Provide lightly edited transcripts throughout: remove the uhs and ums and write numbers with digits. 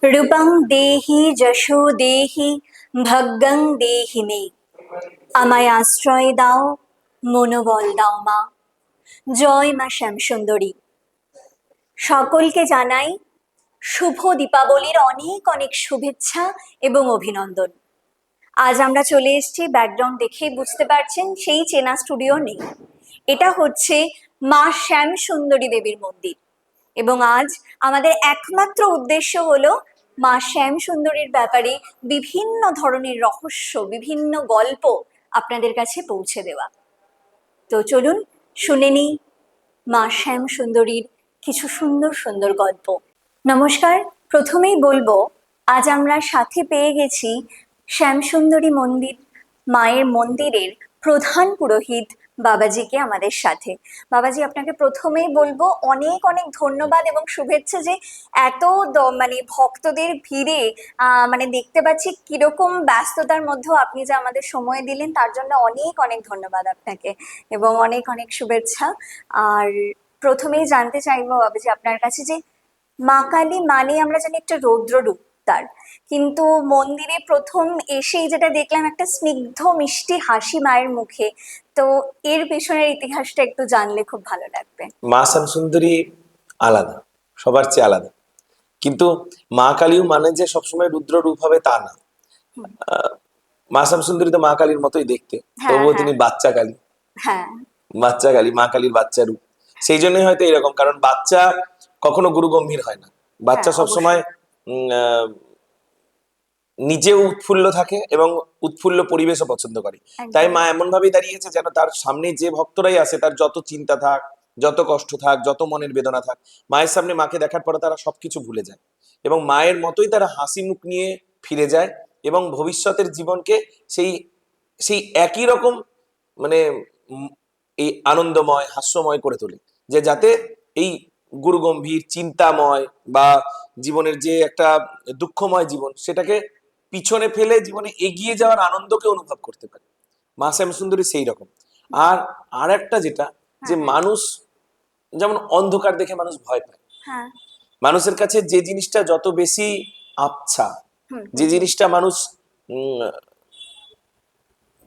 রূপং দেহি যশো দেহি ভগ্গং দেহি মে, আমায় আশ্রয় দাও, মনোবল দাও মা। জয় মা শ্যামসুন্দরী। সকলকে জানাই শুভ দীপাবলির অনেক অনেক শুভেচ্ছা এবং অভিনন্দন। আজ আমরা চলে এসেছি, ব্যাকগ্রাউন্ড দেখেই বুঝতে পারছেন সেই চেনা স্টুডিও নেই। এটা হচ্ছে মা শ্যামসুন্দরী দেবীর মন্দির, এবং আজ আমাদের একমাত্র উদ্দেশ্য হলো মা শ্যামসুন্দরীর ব্যাপারে বিভিন্ন ধরনের রহস্য, বিভিন্ন গল্প আপনাদের কাছে পৌঁছে দেওয়া। তো চলুন শুনে নিই মা শ্যামসুন্দরীর কিছু সুন্দর সুন্দর গল্প। নমস্কার। প্রথমেই বলবো, আজ আমরা সাথে পেয়ে গেছি শ্যামসুন্দরী মন্দির মায়ের মন্দিরের প্রধান পুরোহিত বাবাজিকে আমাদের সাথে। বাবাজি, আপনাকে প্রথমেই বলবো অনেক অনেক ধন্যবাদ এবং শুভেচ্ছা যে এত মানে ভক্তদের ভিড়ে মানে দেখতে পাচ্ছি কিরকম ব্যস্ততার মধ্যেও আপনি যে আমাদের সময় দিলেন, তার জন্য অনেক অনেক ধন্যবাদ আপনাকে এবং অনেক অনেক শুভেচ্ছা। আর প্রথমেই জানতে চাইবো বাবাজি আপনার কাছে যে মা কালী মানে আমরা জানি একটা রৌদ্র রূপ তার, কিন্তু মন্দিরে প্রথম এসেই যেটা দেখলাম একটা স্নিগ্ধ মিষ্টি হাসি মায়ের মুখে। তো এর পেছনের ইতিহাসটা একটু জানলে খুব ভালো লাগবে। মা শ্যামসুন্দরী আলাদা, সবার চেয়ে আলাদা। কিন্তু মা কালীও মানে যে সবসময় রুদ্র রূপ হবে তা না। মা শ্যামসুন্দরী তো মা কালীর মতোই দেখতে, হ্যাঁ তবুও হ্যাঁ তিনি বাচ্চা কালী। হ্যাঁ। বাচ্চা কালী, মা কালীর বাচ্চা রূপ। সেই জন্যই হয়তো এরকম, কারণ বাচ্চা কখনো গুরু গম্ভীর হয় না। বাচ্চা হ্যাঁ সবসময় অবশ্যই। নিজেও উৎফুল্ল থাকে এবং উৎফুল্ল পরিবেশও পছন্দ করে। তাই একদম। মা এমন ভাবেই দাঁড়িয়েছে যেন তার সামনে যে ভক্তরাই আসে তার যত চিন্তা থাক, যত কষ্ট থাক, যত মনের বেদনা থাক, মায়ের সামনে মাকে দেখার পরে তারা সবকিছু ভুলে যায় এবং মায়ের মতোই তারা হাসি মুখ নিয়ে ফিরে যায় এবং ভবিষ্যতের জীবনকে সেই সেই একই রকম মানে এই আনন্দময় হাস্যময় করে তোলে, যে যাতে এই গুরুগম্ভীর চিন্তাময় বা জীবনের যে একটা দুঃখময় জীবন সেটাকে পিছনে ফেলে জীবনে এগিয়ে যাওয়ার আনন্দকে অনুভব করতে পারে। মা শ্যামসুন্দরী সেই রকম। আর আর একটা যেটা, যে হ্যাঁ হ্যাঁ মানুষ যেমন অন্ধকার দেখে মানুষ ভয় পায়, হ্যাঁ। মানুষের কাছে যে জিনিসটা যত বেশি আবছা, হুম যে হুম হুম। জিনিসটা মানুষ উম,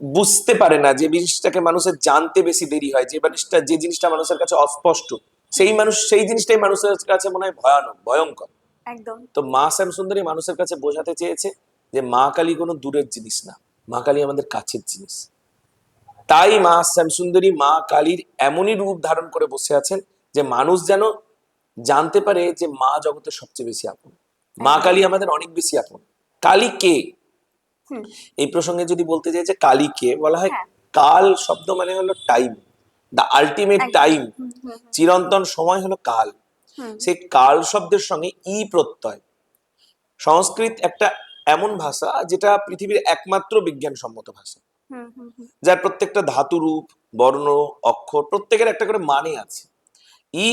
বুঝতে পারে না, যে জিনিসটাকে মানুষের জানতে বেশি দেরি হয়, যে জিনিসটা মানুষের কাছে অস্পষ্ট, সেই জিনিসটাই মানুষের কাছে মনে হয় ভয়ানক, ভয়ঙ্কর। একদম। তো মা শ্যামসুন্দরী মানুষের কাছে বোঝাতে চেয়েছে যে মা কালী কোনো দূরের জিনিস না, মা কালী আমাদের কাছের জিনিস। তাই মা শ্যামসুন্দরী মা কালীর এমনই রূপ ধারণ করে বসে আছেন যে মানুষ যেন জানতে পারে যে মা জগতের সবচেয়ে বেশি আপন, মা একদম। কালী আমাদের অনেক বেশি আপন। কালী কে? হুম। এই প্রসঙ্গে যদি বলতে চাই যে কালী কে, বলা হয় হ্যাঁ। কাল শব্দ মানে হলো টাইম, দা আলটিমেট একদম। টাইম। হুম হুম হুম চিরন্তন সময় হলো কাল। হুম সেই কাল শব্দের সঙ্গে ই প্রত্যয়। সংস্কৃত একটা এমন ভাষা যেটা পৃথিবীর একমাত্র বিজ্ঞানসম্মত ভাষা, হুম হুম হুম। যার প্রত্যেকটা ধাতু রূপ, বর্ণ, অক্ষর প্রত্যেকের একটা করে মানে আছে। ই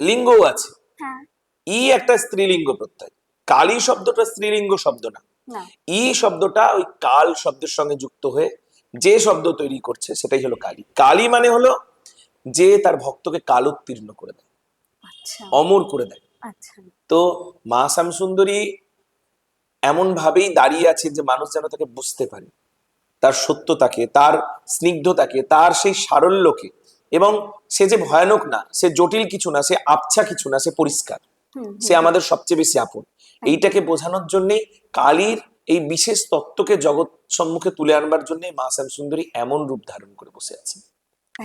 লিঙ্গও আছে। হ্যাঁ। ই একটা স্ত্রীলিঙ্গ প্রত্যয়। কালী শব্দটা স্ত্রীলিঙ্গ শব্দ না। না। ই শব্দটা ওই কাল শব্দের সঙ্গে যুক্ত হয়ে যে শব্দ তৈরি করছে সেটাই হলো কালী। কালী মানে হলো যে তার ভক্তকে কালোত্তীর্ণ করে দেয়, আচ্ছা অমর করে দেয়। আচ্ছা। তো মা শ্যামসুন্দরী এমন ভাবেই দাঁড়িয়ে আছে যে মানুষ যেন তাকে বুঝতে পারে, তার সত্যতাকে, তার স্নিগ্ধতাকে, তার সেই সারল্যকে। এবং সে যে ভয়ানক না, সে জটিল কিছু না, সে আবছা কিছু না, সে পরিষ্কার, হুম সে হুম হুম। আমাদের সবচেয়ে বেশি আপন। একদম। এইটাকে বোঝানোর জন্যই কালীর এই বিশেষ তত্ত্বকে জগৎ সম্মুখে তুলে আনবার জন্য মা শ্যামসুন্দরী এমন রূপ ধারণ করে বসে আছেন।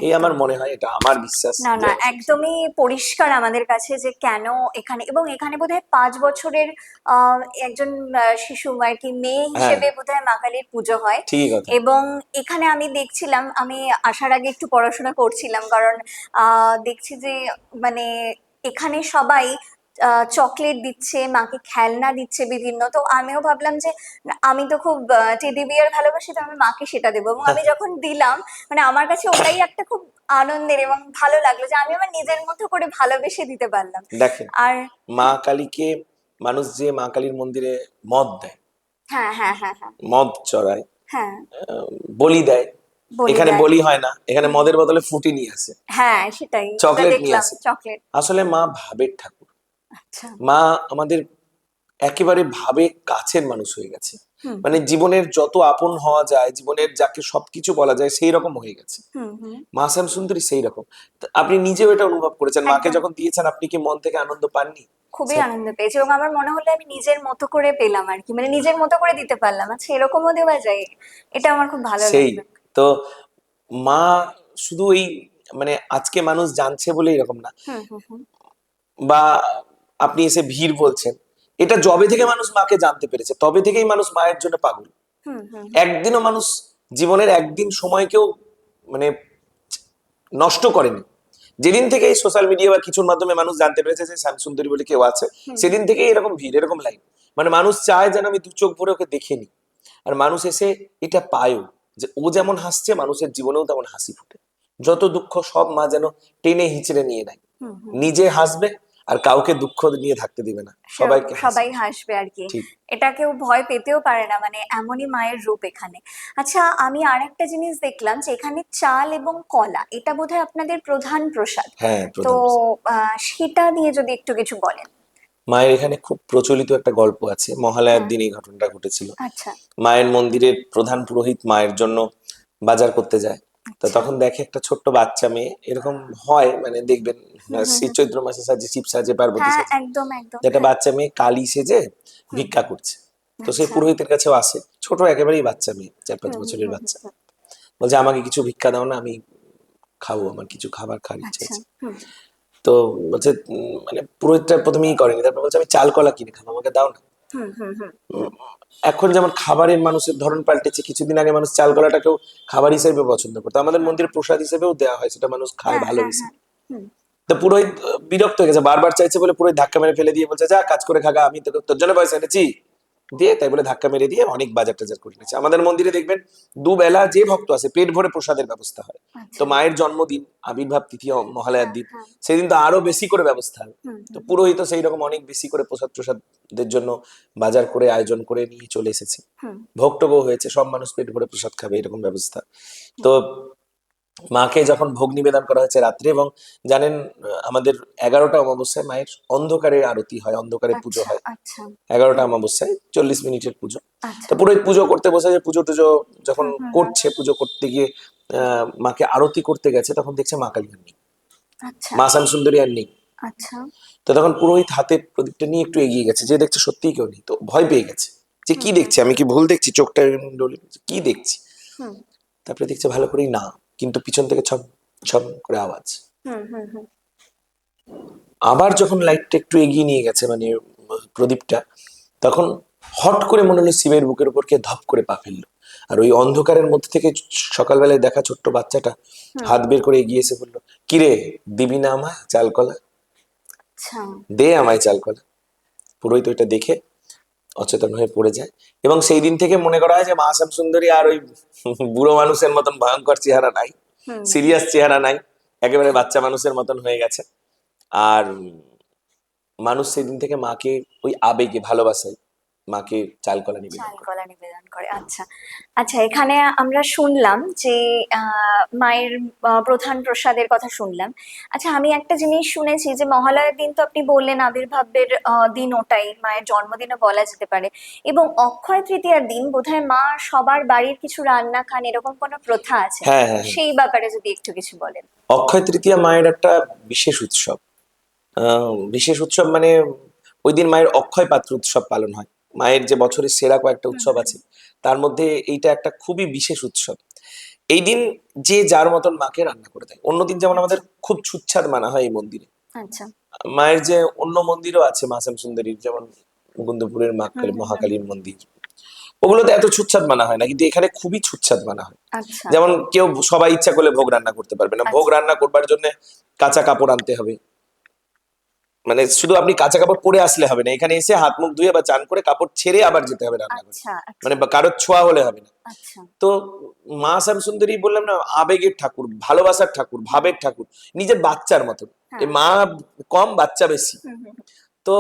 এই আমার একদম। মনে হয়, এটা আমার বিশ্বাস না যে না, অবশ্যই। একদমই পরিষ্কার আমাদের কাছে যে কেন এখানে, এবং এখানে বোধহয় 5 বছরের একজন শিশু আর কি মেয়ে হ্যাঁ, হিসেবে বোধহয় মা কালীর পুজো হয়। ঠিকই কথা। এবং এখানে আমি দেখছিলাম, আমি আসার আগে একটু পড়াশোনা করছিলাম, কারণ দেখছি যে মানে এখানে সবাই চকলেট দিচ্ছে, মাকে খেলনা দিচ্ছে বিভিন্ন। তো আমিও ভাবলাম যে না, আমি তো খুব টেডি বিয়ার ভালোবাসি, তো আমি মাকে সেটা দেবো। এবং আমি যখন দিলাম, মানে আমার কাছে ওটাই একটা খুব আনন্দের এবং ভালো লাগলো যে আমি আমার নিজের মতো করে ভালোবেসে দিতে পারলাম। দেখেন, আর মা হ্যাঁ কালীকে মানুষ যে মা কালীর মন্দিরে মদ দেয়, হ্যাঁ হ্যাঁ হ্যাঁ হ্যাঁ মদ চড়ায়, হ্যাঁ। বলি দেয়। বলি এখানে দেয়। বলি হয় না, এখানে হুম মদের হুম। বদলে ফুটি নিয়ে আসে, হ্যাঁ সেটাই, ওটা চকলেট নিয়ে দেখলাম আসে। চকলেট। আসলে মা ভাবের ঠাকুর। আচ্ছা। মা আমাদের একেবারে ভাবে কাছের মানুষ হয়ে গেছে। হুম মানে জীবনের যত আপন হওয়া যায়, জীবনের যাকে সবকিছু বলা যায়, সেই রকম হয়ে গেছে হুম হুম মা শ্যামসুন্দরী, সেই রকম। তা আপনি নিজেও এটা অনুভব করেছেন, মাকে একদম। যখন দিয়েছেন আপনি কি মন থেকে আনন্দ পাননি? খুবই সে- আনন্দ পেয়েছি এবং আমার মনে হলো আমি নিজের মতো করে পেলাম আর কি, মানে নিজের মতো করে দিতে পারলাম। আচ্ছা, এরকমও দেওয়া যায়? এটা আমার খুব ভালো সেই লাগলো। তো মা শুধু এই মানে আজকে মানুষ জানছে বলে এরকম না, হুম হুম হুম বা আপনি এসে ভিড় বলছেন, এটা যবে থেকে মানুষ মাকে জানতে পেরেছে তবে থেকেই মানুষ মায়ের জন্য পাগল। হুম হুম একদিনও মানুষ জীবনের একদিন সময়কেও মানে নষ্ট করেনি। যেদিন থেকে এই সোশ্যাল মিডিয়া বা কিছুর মাধ্যমে মানুষ জানতে পেরেছে যে শ্যামসুন্দরী বলে কেউ আছে, হুম হুম সেদিন থেকেই এরকম ভিড়, এরকম লাইন। মানে মানুষ চায় যেন আমি দু চোখ ভরে ওকে দেখে নিই। আর মানুষ এসে এটা পায়ও, যে ও যেমন হাসছে মানুষের জীবনেও তেমন হাসি ফুটে। যত দুঃখ সব মা যেন টেনে হিচড়ে নিয়ে নেয়, হুম হুম। নিজে হাসবে আর কাউকে দুঃখ নিয়ে থাকতে দিবে না, সেরকম সবাইকে সবাই হাসবে। হাসবে আর কি। ঠিক। এটা কেউ ভয় পেতেও পারে না, মানে এমনই মায়ের রূপ এখানে। আচ্ছা, আমি আর একটা জিনিস দেখলাম যে এখানে চাল এবং কলা এটা বোধহয় আপনাদের প্রধান প্রসাদ। হ্যাঁ, তো প্রধান। সেটা নিয়ে যদি একটু কিছু বলেন। মায়ের এখানে খুব প্রচলিত একটা গল্প আছে, মহালয়ার হ্যাঁ। দিন এই ঘটনাটা ঘটেছিল। আচ্ছা মায়ের মন্দিরের প্রধান পুরোহিত মায়ের জন্য বাজার করতে যায়। তো আচ্ছা। তখন দেখে একটা ছোট্ট বাচ্চা মেয়ে, এরকম হয় মানে দেখবেন হুম হুম শ্রী হুম। চৈত্র মাসে সাজে, শিব সাজে, পার্বতী হ্যাঁ, সাজে, একদম একদম, যে একটা হ্যাঁ। বাচ্চা মেয়ে কালী সেজে হুম। ভিক্ষা করছে। তো সেই আচ্ছা। পুরোহিতের কাছেও আসে, ছোট একেবারেই বাচ্চা মেয়ে, 4-5 হুম হুম বছরের হুম বাচ্চা। হুম। বলছে আমাকে কিছু ভিক্ষা দাও না, আমি খাবো, আমার কিছু খাবার খাওয়ার ইচ্ছা আচ্ছা। আছে। হুম তো বলছে মানে পুরোহিতটা প্রথমেই করেনি, তারপর বলছে আমি চাল কলা কিনে খাবো, আমাকে দাও না। হুম হুম হুম। এখন যেমন খাবারের মানুষের ধরন পাল্টেছে, কিছুদিন আগে মানুষ চাল কলাটাকেও খাবার হিসেবে পছন্দ করতো, আমাদের হুম। মন্দিরে প্রসাদ হিসেবেও দেওয়া হয়, সেটা মানুষ খায় হ্যাঁ হ্যাঁ ভালোবেসে। হ্যাঁ। হুম। তো পুরোহিত বিরক্ত হয়ে গেছে, বারবার চাইছে বলে পুরোহিত ধাক্কা মেরে ফেলে দিয়ে বলছে যা কাজ করে খাগা, আমি তোকে তোর জন্য পয়সা এনেছি, দিয়ে তাই বলে ধাক্কা মেরে দিয়ে অনেক বাজার টাজার করে নিয়েছে। আমাদের মন্দিরে দেখবেন দুবেলা যে ভক্ত আছে পেট ভরে প্রসাদের ব্যবস্থা হয়। তো আচ্ছা। মায়ের জন্মদিন, আবির্ভাব তিথি, মহালয়ার হ্যাঁ দিন, হ্যাঁ। সেদিন তো আরো বেশি করে ব্যবস্থা হয়। হুম তো হুম পুরোহিত সেই রকম অনেক বেশি করে প্রসাদ প্রসাদের জন্য বাজার করে আয়োজন করে নিয়ে চলে এসেছে। হুম ভোগ টোগও হয়েছে, সব মানুষ পেট ভরে প্রসাদ খাবে এরকম ব্যবস্থা। হুম। তো মাকে যখন ভোগ নিবেদন করা হয়েছে রাত্রে, এবং জানেন আমাদের 11টা অমাবস্যায় মায়ের অন্ধকারে আরতি হয়, অন্ধকারে পুজো আচ্ছা হয়। আচ্ছা। 11টা হুম। অমাবস্যায় 40 মিনিটের পুজো। তো আচ্ছা। পুরোহিত পুজো করতে বসে, যে পুজো টুজো যখন হুম হুম হুম করছে, পুজো করতে গিয়ে মাকে আরতি করতে গেছে, তখন দেখছে মা কালী আর নেই, আচ্ছা মা শ্যামসুন্দরী আর নেই। আচ্ছা। তো তখন পুরোহিত হাতে প্রদীপটা নিয়ে একটু এগিয়ে গেছে, যে দেখছে সত্যিই কেউ নেই, তো ভয় পেয়ে গেছে যে হুম কি হুম দেখছি, আমি কি ভুল দেখছি, চোখটা এরকম ডলে, কি দেখছি। হুম তারপরে দেখছে ভালো করেই না, কিন্তু পিছন থেকে ছম ছম করে আওয়াজ। হুম হুম হুম। আবার যখন লাইটটা একটু এগিয়ে নিয়ে গেছে মানে প্রদীপটা, তখন হট করে মনে হলো শিবের বুকের উপর কে ধপ করে পা ফেললো। আর ওই অন্ধকারের মধ্যে থেকে সকালবেলায় দেখা ছোট্ট বাচ্চাটা হুম। হাত বের করে এগিয়ে এসে বললো, কিরে দিবি না আমায় চাল কলা, আচ্ছা। দে আমায় চাল কলা। পুরোহিত ওইটা দেখে অচেতন হয়ে পড়ে যায়। এবং সেই দিন থেকে মনে করা হয় যে মা শ্যামসুন্দরী আর ওই বুড়ো মানুষের মতন ভয়ঙ্কর চেহারা নাই, হুম সিরিয়াস চেহারা নাই, একেবারে বাচ্চা মানুষের মতন হয়ে গেছে। আর মানুষ সেদিন থেকে মাকে ওই আবেগে ভালোবাসায় মাকে চাল কলা নিবেদন চাল করে। কলা নিবেদন করে। আচ্ছা। আচ্ছা, এখানে আমরা শুনলাম যে মায়ের প্রধান প্রসাদের কথা শুনলাম। আচ্ছা, আমি একটা জিনিস শুনেছি যে মহালয়ার দিন তো আপনি বললেন আবির্ভাবের দিন, ওটাই মায়ের জন্মদিনও বলা যেতে পারে। এবং অক্ষয় তৃতীয়ার দিন বোধহয় মা সবার বাড়ির কিছু রান্না খান, এরকম কোনো প্রথা আছে। হ্যাঁ, হ্যাঁ, হ্যাঁ। সেই ব্যাপারে যদি একটু কিছু বলেন। অক্ষয় তৃতীয়া মায়ের একটা বিশেষ উৎসব। বিশেষ উৎসব মানে ওই দিন মায়ের অক্ষয় পাত্র উৎসব পালন হয়। মায়ের যে বছরের সেরা কয়েকটা হুম উৎসব আছে, তার মধ্যে এইটা একটা খুবই বিশেষ উৎসব। এই দিন যে যার মতন মাকে রান্না করে দেয়। অন্যদিন যেমন আমাদের আচ্ছা খুব ছুতছাদ মানা হয় এই মন্দিরে, আচ্ছা। মায়ের যে অন্য মন্দিরও আছে মা শ্যামসুন্দরীর, যেমন মুকুন্দপুরের মা হুম হুম হুম। মহাকালীর মন্দির, ওগুলোতে এত ছুতছাদ মানা হয় না, কিন্তু এখানে খুবই ছুতছাদ মানা হয়। আচ্ছা যেমন কেউ সবাই ইচ্ছা করলে ভোগ রান্না করতে পারবে না, ভোগ আচ্ছা রান্না করবার জন্য কাঁচা কাপড় আনতে হবে। মানে শুধু আপনি কাঁচা কাপড় পরে আসলে হবে না, এখানে এসে হাত মুখ ধুয়ে বা চান করে কাপড় ছেড়ে আবার যেতে হবে রান্না করতে। আচ্ছা মানে আচ্ছা কারোর ছোঁয়া হলে হবে না। আচ্ছা। তো মা শ্যামসুন্দরী বললাম না, আবেগের ঠাকুর, ভালোবাসার ঠাকুর, হুম। ভাবের ঠাকুর, নিজের বাচ্চার মতন। এই হ্যাঁ। মা কম, বাচ্চা বেশি। হুম হুম হুম। তো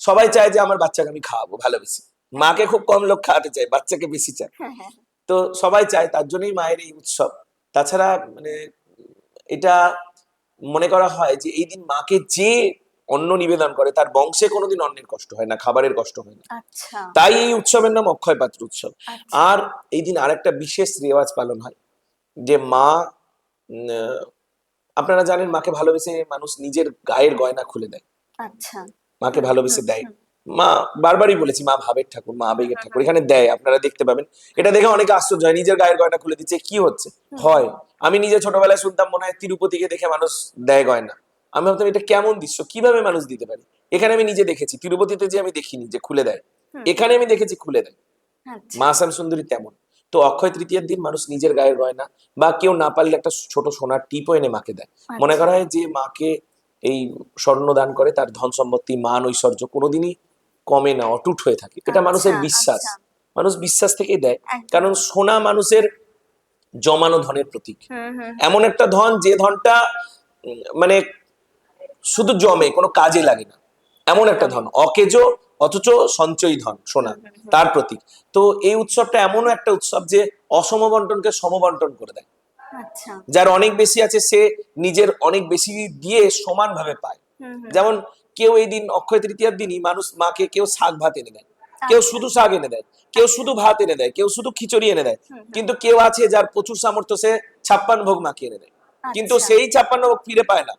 সবাই চায় যে আমার বাচ্চাকে আমি খাওয়াবো ভালোবেসে। মাকে একদম। খুব কম লোক খাওয়াতে চায়, বাচ্চাকে বেশি চায়। হ্যাঁ হ্যাঁ। তো সবাই চায়, তার জন্যই মায়ের এই উৎসব। তাছাড়া মানে এটা মনে করা হয় যে এই দিন মাকে যে অন্ন নিবেদন করে তার বংশে কোনোদিন অন্নের কষ্ট হয় না, খাবারের কষ্ট হয় না। আচ্ছা তাই এই উৎসবের নাম অক্ষয় পাত্র উৎসব। আচ্ছা আর এই দিন আরেকটা বিশেষ রেওয়াজ পালন হয়, যে মা আপনারা জানেন মাকে ভালোবেসে মানুষ নিজের গায়ের গয়না খুলে দেয়, আচ্ছা মাকে হুম ভালোবেসে হুম দেয়। হুম মা বারবারই বলেছি মা ভাবের ঠাকুর, মা আবেগের ঠাকুর, এখানে দেয়, আপনারা দেখতে পাবেন। এটা দেখে অনেকে আশ্চর্য হয়, নিজের গায়ের গয়না খুলে দিচ্ছে, কি হচ্ছে হুম হয়। হুম, আমি নিজে ছোটবেলায় শুনতাম মনে হয় তিরুপতিকে দেখে মানুষ দেয় গয়না। আমি ভাবতাম এটা কেমন দৃশ্য, কিভাবে মানুষ দিতে পারে। এখানে আমি নিজে দেখেছি, তিরুপতিতে যে আমি দেখিনি যে খুলে দেয়, হুম, এখানে আমি দেখেছি খুলে দেয়। আচ্ছা মা শ্যাম সুন্দরী তেমন। তো অক্ষয় তৃতীয়ার দিন মানুষ নিজের গায়ের গয়না বা কেউ না পারলে একটা ছোট সোনার টিপও এনে মাকে দেয়। মনে আচ্ছা করা হয় যে মাকে এই স্বর্ণ দান করে তার ধন সম্পত্তি মান ঐশ্বর্য কোনোদিনই কমে না, অটুট হয়ে থাকে, এটা আচ্ছা মানুষের বিশ্বাস। আচ্ছা মানুষ বিশ্বাস থেকেই দেয়, একদম কারণ সোনা মানুষের জমানো ধনের প্রতীক। হুম হুম এমন একটা ধন যে ধনটা মানে শুধু জমে, কোনো কাজে লাগে না, এমন একটা একদমই ধন, অকেজো অথচ সঞ্চয়ী ধন সোনা, হুম হুম হুম তার প্রতীক। তো এই উৎসবটা এমনও একটা উৎসব যে অসম বন্টনকে সমবন্টন করে দেয়। আচ্ছা যার অনেক বেশি আছে সে নিজের অনেক বেশি দিয়ে সমানভাবে পায়। হুম হুম যেমন কেউ এই দিন অক্ষয় তৃতীয়ার দিনই মানুষ মাকে কেউ শাক ভাত এনে দেয়, কেউ আচ্ছা শুধু শাক এনে দেয়, কেউ আচ্ছা শুধু ভাত এনে দেয়, কেউ শুধু খিচুড়ি এনে দেয়। হুম হুম কিন্তু কেউ আছে যার প্রচুর সামর্থ্য, সে 56 ভোগ মাকে এনে দেয়, কিন্তু আচ্ছা সেই 56 ভোগ ফিরে পায় না।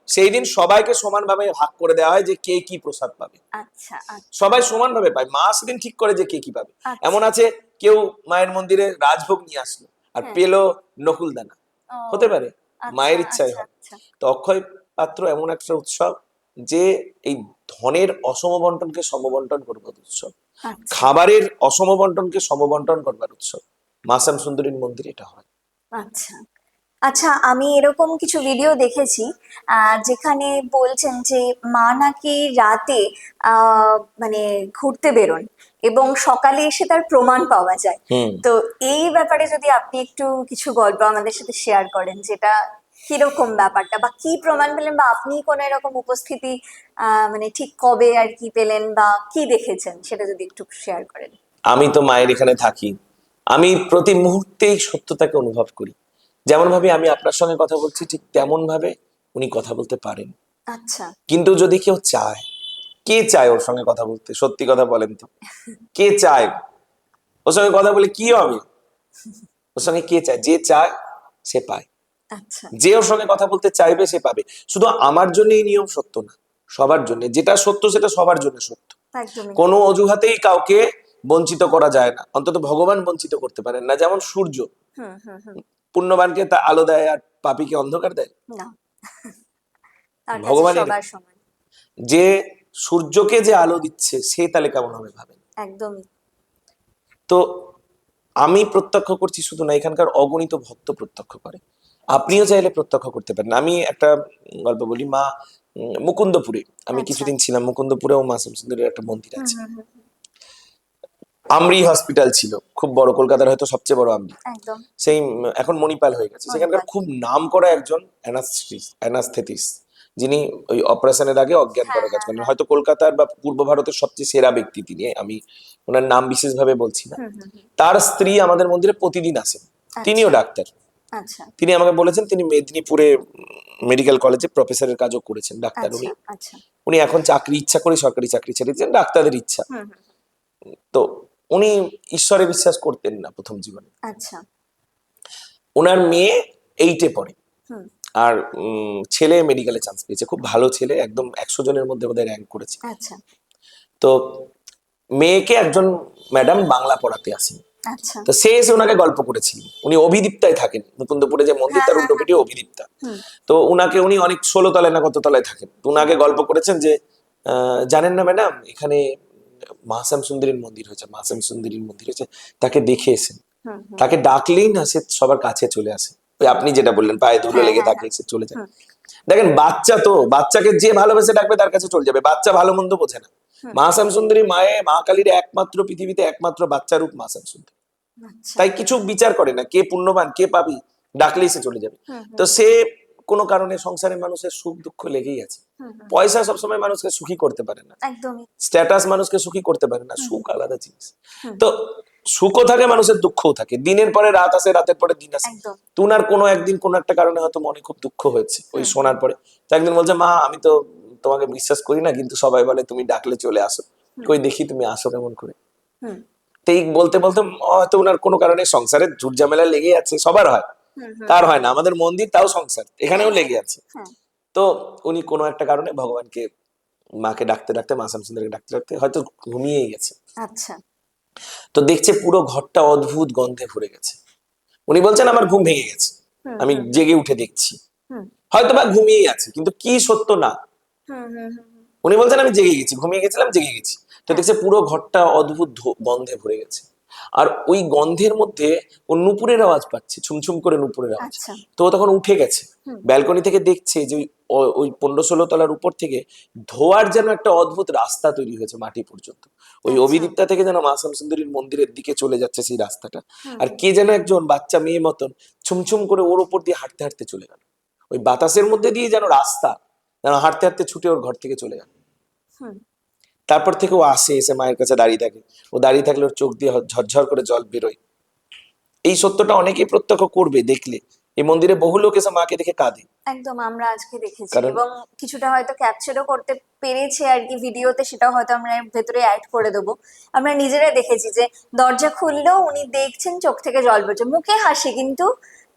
সেই দিন সবাইকে সমানভাবে ভাগ করে দেওয়া হয় যে কে কি প্রসাদ পাবে, আচ্ছা আচ্ছা সবাই সমানভাবে পায়। মা সেদিন ঠিক করে যে কে কি পাবে। এমন আচ্ছা আছে কেউ মায়ের মন্দিরে রাজভোগ নিয়ে আসলো আর হ্যাঁ পেলো নকুল দানা, ও হতে পারে আচ্ছা মায়ের ইচ্ছাই আচ্ছা হয়। আচ্ছা তো অক্ষয় পাত্র এমন একটা উৎসব যে এই ধনের অসম বন্টনকে সমবন্টন করবার উৎসব, আচ্ছা খাবারের অসম বন্টনকে সমবন্টন করবার উৎসব। মা শ্যাম সুন্দরীর মন্দির এটা হয়। আচ্ছা আচ্ছা আমি এরকম কিছু ভিডিও দেখেছি যেখানে বলছেন যে মা নাকি রাতে মানে ঘুরতে বেরোন এবং সকালে এসে তার প্রমাণ পাওয়া যায়। হুম। তো এই ব্যাপারে যদি আপনি একটু কিছু গল্প আমাদের সাথে শেয়ার করেন, যেটা কিরকম ব্যাপারটা, বা কি প্রমাণ পেলেন, বা আপনি কোনো এরকম উপস্থিতি মানে ঠিক কবে আর কি পেলেন, বা কি দেখেছেন, সেটা যদি একটু শেয়ার করেন। আমি তো মায়ের এখানে থাকি, আমি প্রতি মুহূর্তেই সত্যতাকে অনুভব করি। যেমন ভাবে আমি আপনার সঙ্গে কথা বলছি ঠিক তেমন ভাবে উনি কথা বলতে পারেন। আচ্ছা কিন্তু যদি কেউ চায়, কে চায় ওর সঙ্গে কথা বলতে, সত্যি কথা বলেন তো, কে চায় ওর সঙ্গে কথা বলে কি হবে? ওর সঙ্গে কে চায়? যে চায় সে পায়, আচ্ছা যে ওর সঙ্গে কথা বলতে চাইবে সে পাবে। শুধু আমার জন্য এই নিয়ম সত্য না, সবার জন্য যেটা সত্য সেটা সবার জন্য সত্য। একদমই কোনো অজুহাতেই কাউকে বঞ্চিত করা যায় না, অন্তত ভগবান বঞ্চিত করতে পারেন না। যেমন সূর্য হুম হুম হুম পুণ্যবানকে তা আলো দেয় আর পাপীকে অন্ধকার দেয়, না, তার কাছে ভগবানের সবার সমান। যে সূর্যকে যে আলো দিচ্ছে সে তাহলে কেমন হবে ভাবেন। একদমই তো আমি প্রত্যক্ষ করছি শুধু না, এখানকার অগণিত ভক্ত প্রত্যক্ষ করে, আচ্ছা আপনিও চাইলে প্রত্যক্ষ করতে পারেন। আমি একটা গল্প বলি। মা মুকুন্দপুরে, আমি আচ্ছা কিছুদিন ছিলাম মুকুন্দপুরেও মা শ্যামসুন্দরের একটা মন্দির হুম আছে। হুম হুম হুম, আমরি হসপিটাল ছিল, খুব বড়, কলকাতার হয়তো সবচেয়ে বড় আমরি। একদম সেই এখন মণিপাল হয়ে গেছে। সেখানকার মণিপাল। খুব নাম করা একজন অ্যানাস্থেটিস্ট, যিনি ওই অপারেশনের আগে অজ্ঞান হ্যাঁ করার কাজ হ্যাঁ করেন, হ্যাঁ হয়তো কলকাতার বা পূর্ব ভারতের সবচেয়ে সেরা ব্যক্তি তিনি। আমি ওনার নাম বিশেষভাবে বলছি না। হুম হুম হুম তার স্ত্রী আমাদের মন্দিরে প্রতিদিন আসেন, তিনিও আচ্ছা ডাক্তার। আচ্ছা তিনি আমাকে বলেছেন তিনি মেদিনীপুরে মেডিকেল কলেজে প্রফেসরের কাজও করেছেন, ডাক্তার আচ্ছা উনি। আচ্ছা উনি এখন চাকরি ইচ্ছা করে সরকারি চাকরি ছেড়ে দিয়েছেন, ডাক্তারদের ইচ্ছা। হুম হুম তো উনি ঈশ্বরে বিশ্বাস করতেন না প্রথম জীবনে। আচ্ছা ওনার মেয়ে 8-এ পড়ে, হুম আর ছেলে মেডিকেলে চান্স পেয়েছে, খুব ভালো ছেলে, একদম 100 জনের মধ্যে বোধহয় র্যাঙ্ক করেছে। আচ্ছা তো মেয়েকে একজন ম্যাডাম বাংলা পড়াতে আসেন। আচ্ছা তো সে এসে ওনাকে গল্প করেছিলেন। উনি অভিদীপ্তায় থাকেন, মুকুন্দপুরে যে মন্দির হ্যাঁ তার হ্যাঁ উল্টো হ্যাঁ পিঠে অভিদীপ্তা। হুম তো উনাকে উনি অনেক 16 তলায় না কত তলায় থাকেন। তো উনাকে গল্প করেছেন যে জানেন না ম্যাডাম, এখানে মা শ্যাম সুন্দরীর মন্দির হয়েছে, মা শ্যাম সুন্দরীর মন্দির হয়েছে, তাকে দেখে এসেন। হুম হুম তাকে ডাকলেই না সে সবার কাছে চলে আসে। ওই আপনি যেটা বললেন পায়ে ধুলো হ্যাঁ লেগে হ্যাঁ তাকে হ্যাঁ এসে চলে যায়। হুম দেখেন বাচ্চা তো, বাচ্চাকে যে ভালোবেসে ডাকবে তার কাছে চলে যাবে, বাচ্চা ভালো মন্দ বোঝে না। হুম মা শ্যাম সুন্দরী মায়ে মা কালীর একমাত্র পৃথিবীতে একমাত্র বাচ্চা রূপ মা শ্যাম সুন্দরী। আচ্ছা তাই কিছু বিচার করে না কে পুণ্যবান কে পাপী, ডাকলেই সে চলে যাবে। হুম হুম তো সে কোনো কারণে সংসারের মানুষের সুখ দুঃখ লেগেই আছে। হুম হুম পয়সা সবসময় মানুষকে সুখী করতে পারে না, একদমই স্ট্যাটাস মানুষকে সুখী করতে পারে না, হুম সুখ আলাদা জিনিস। হুম তো সুখও থাকে মানুষের, দুঃখও থাকে, দিনের পরে রাত আসে, রাতের পরে দিন আসে। একদম তুনার কোনো একদিন কোনো একটা কারণে হয়তো মনে খুব দুঃখ হয়েছে ওই হুম হুম শোনার পরে। তো একদিন বলছে মা আমি তো তোমাকে বিশ্বাস করি না, কিন্তু সবাই বলে তুমি ডাকলে চলে আসো। কই দেখি তুমি আসো কেমন করে। হুম তো এই বলতে বলতে হয়তো ওনার কোনো কারণে সংসারে ঝুট ঝামেলা লেগে আছে, সবার হয়, হুম হুম কার হয় না? আমাদের মন্দির তাও সংসার, এখানেও হ্যাঁ লেগে আছে। হ্যাঁ তো উনি কোনো একটা কারণে ভগবানকে, মাকে ডাকতে ডাকতে, মা শ্যামসুন্দরীকে ডাকতে ডাকতে হয়তো ঘুমিয়েই গেছে। আচ্ছা তো দেখছে পুরো ঘরটা অদ্ভুত গন্ধে ভরে গেছে। উনি বলছেন আমার ঘুম ভেঙে গেছে, হুম আমি হুম জেগে উঠে দেখছি। হুম হয়তো বা ঘুমিয়েই আছে, কিন্তু কি সত্য না। হুম হুম হুম হুম, উনি বলছেন আমি জেগে গেছি, ঘুমিয়ে গেছিলাম, জেগে গেছি। তো হ্যাঁ দেখছে পুরো ঘরটা অদ্ভুত গন্ধে ভরে গেছে। আর ওই গন্ধের মধ্যে ও নুপুরের আওয়াজ পাচ্ছে, ছুমছুম করে নুপুরের আওয়াজ। আচ্ছা তো ও তখন উঠে গেছে, হুম ব্যালকনি থেকে দেখছে যে ওই 15-16 তলার উপর থেকে ধোয়ার যেন একটা অদ্ভুত রাস্তা তৈরি হয়েছে মাটি পর্যন্ত। ওই আচ্ছা অভিদীপ্তা থেকে যেন মা শ্যামসুন্দরীর মন্দিরের দিকে চলে যাচ্ছে সেই রাস্তাটা। হুম আর কে যেন একজন বাচ্চা মেয়ে মতন ছুমছুম করে ওর উপর দিয়ে হাঁটতে হাঁটতে চলে গেল। ওই বাতাসের মধ্যে দিয়ে যেন রাস্তা, যেন হাঁটতে হাঁটতে ছুটে ওর ঘর থেকে চলে গেল। হুম তারপর থেকে ও আসে, এসে মায়ের কাছে দাঁড়িয়ে থাকে। ও দাঁড়িয়ে থাকলে ওর চোখ দিয়ে ঝরঝর করে জল বেরোয়। এই সত্যটা অনেকেই প্রত্যক্ষ করবে, দেখলে এই মন্দিরে বহু লোক এসে মাকে দেখে কাঁদে। একদম আমরা আজকে দেখেছি কারণ এবং কিছুটা হয়তো ক্যাপচারও করতে পেরেছি আর কি ভিডিওতে, সেটাও হয়তো আমরা এর ভেতরে অ্যাড করে দেবো। আমরা নিজেরাই দেখেছি যে দরজা খুললেও উনি দেখছেন চোখ থেকে জল পড়ছে, মুখে হাসি কিন্তু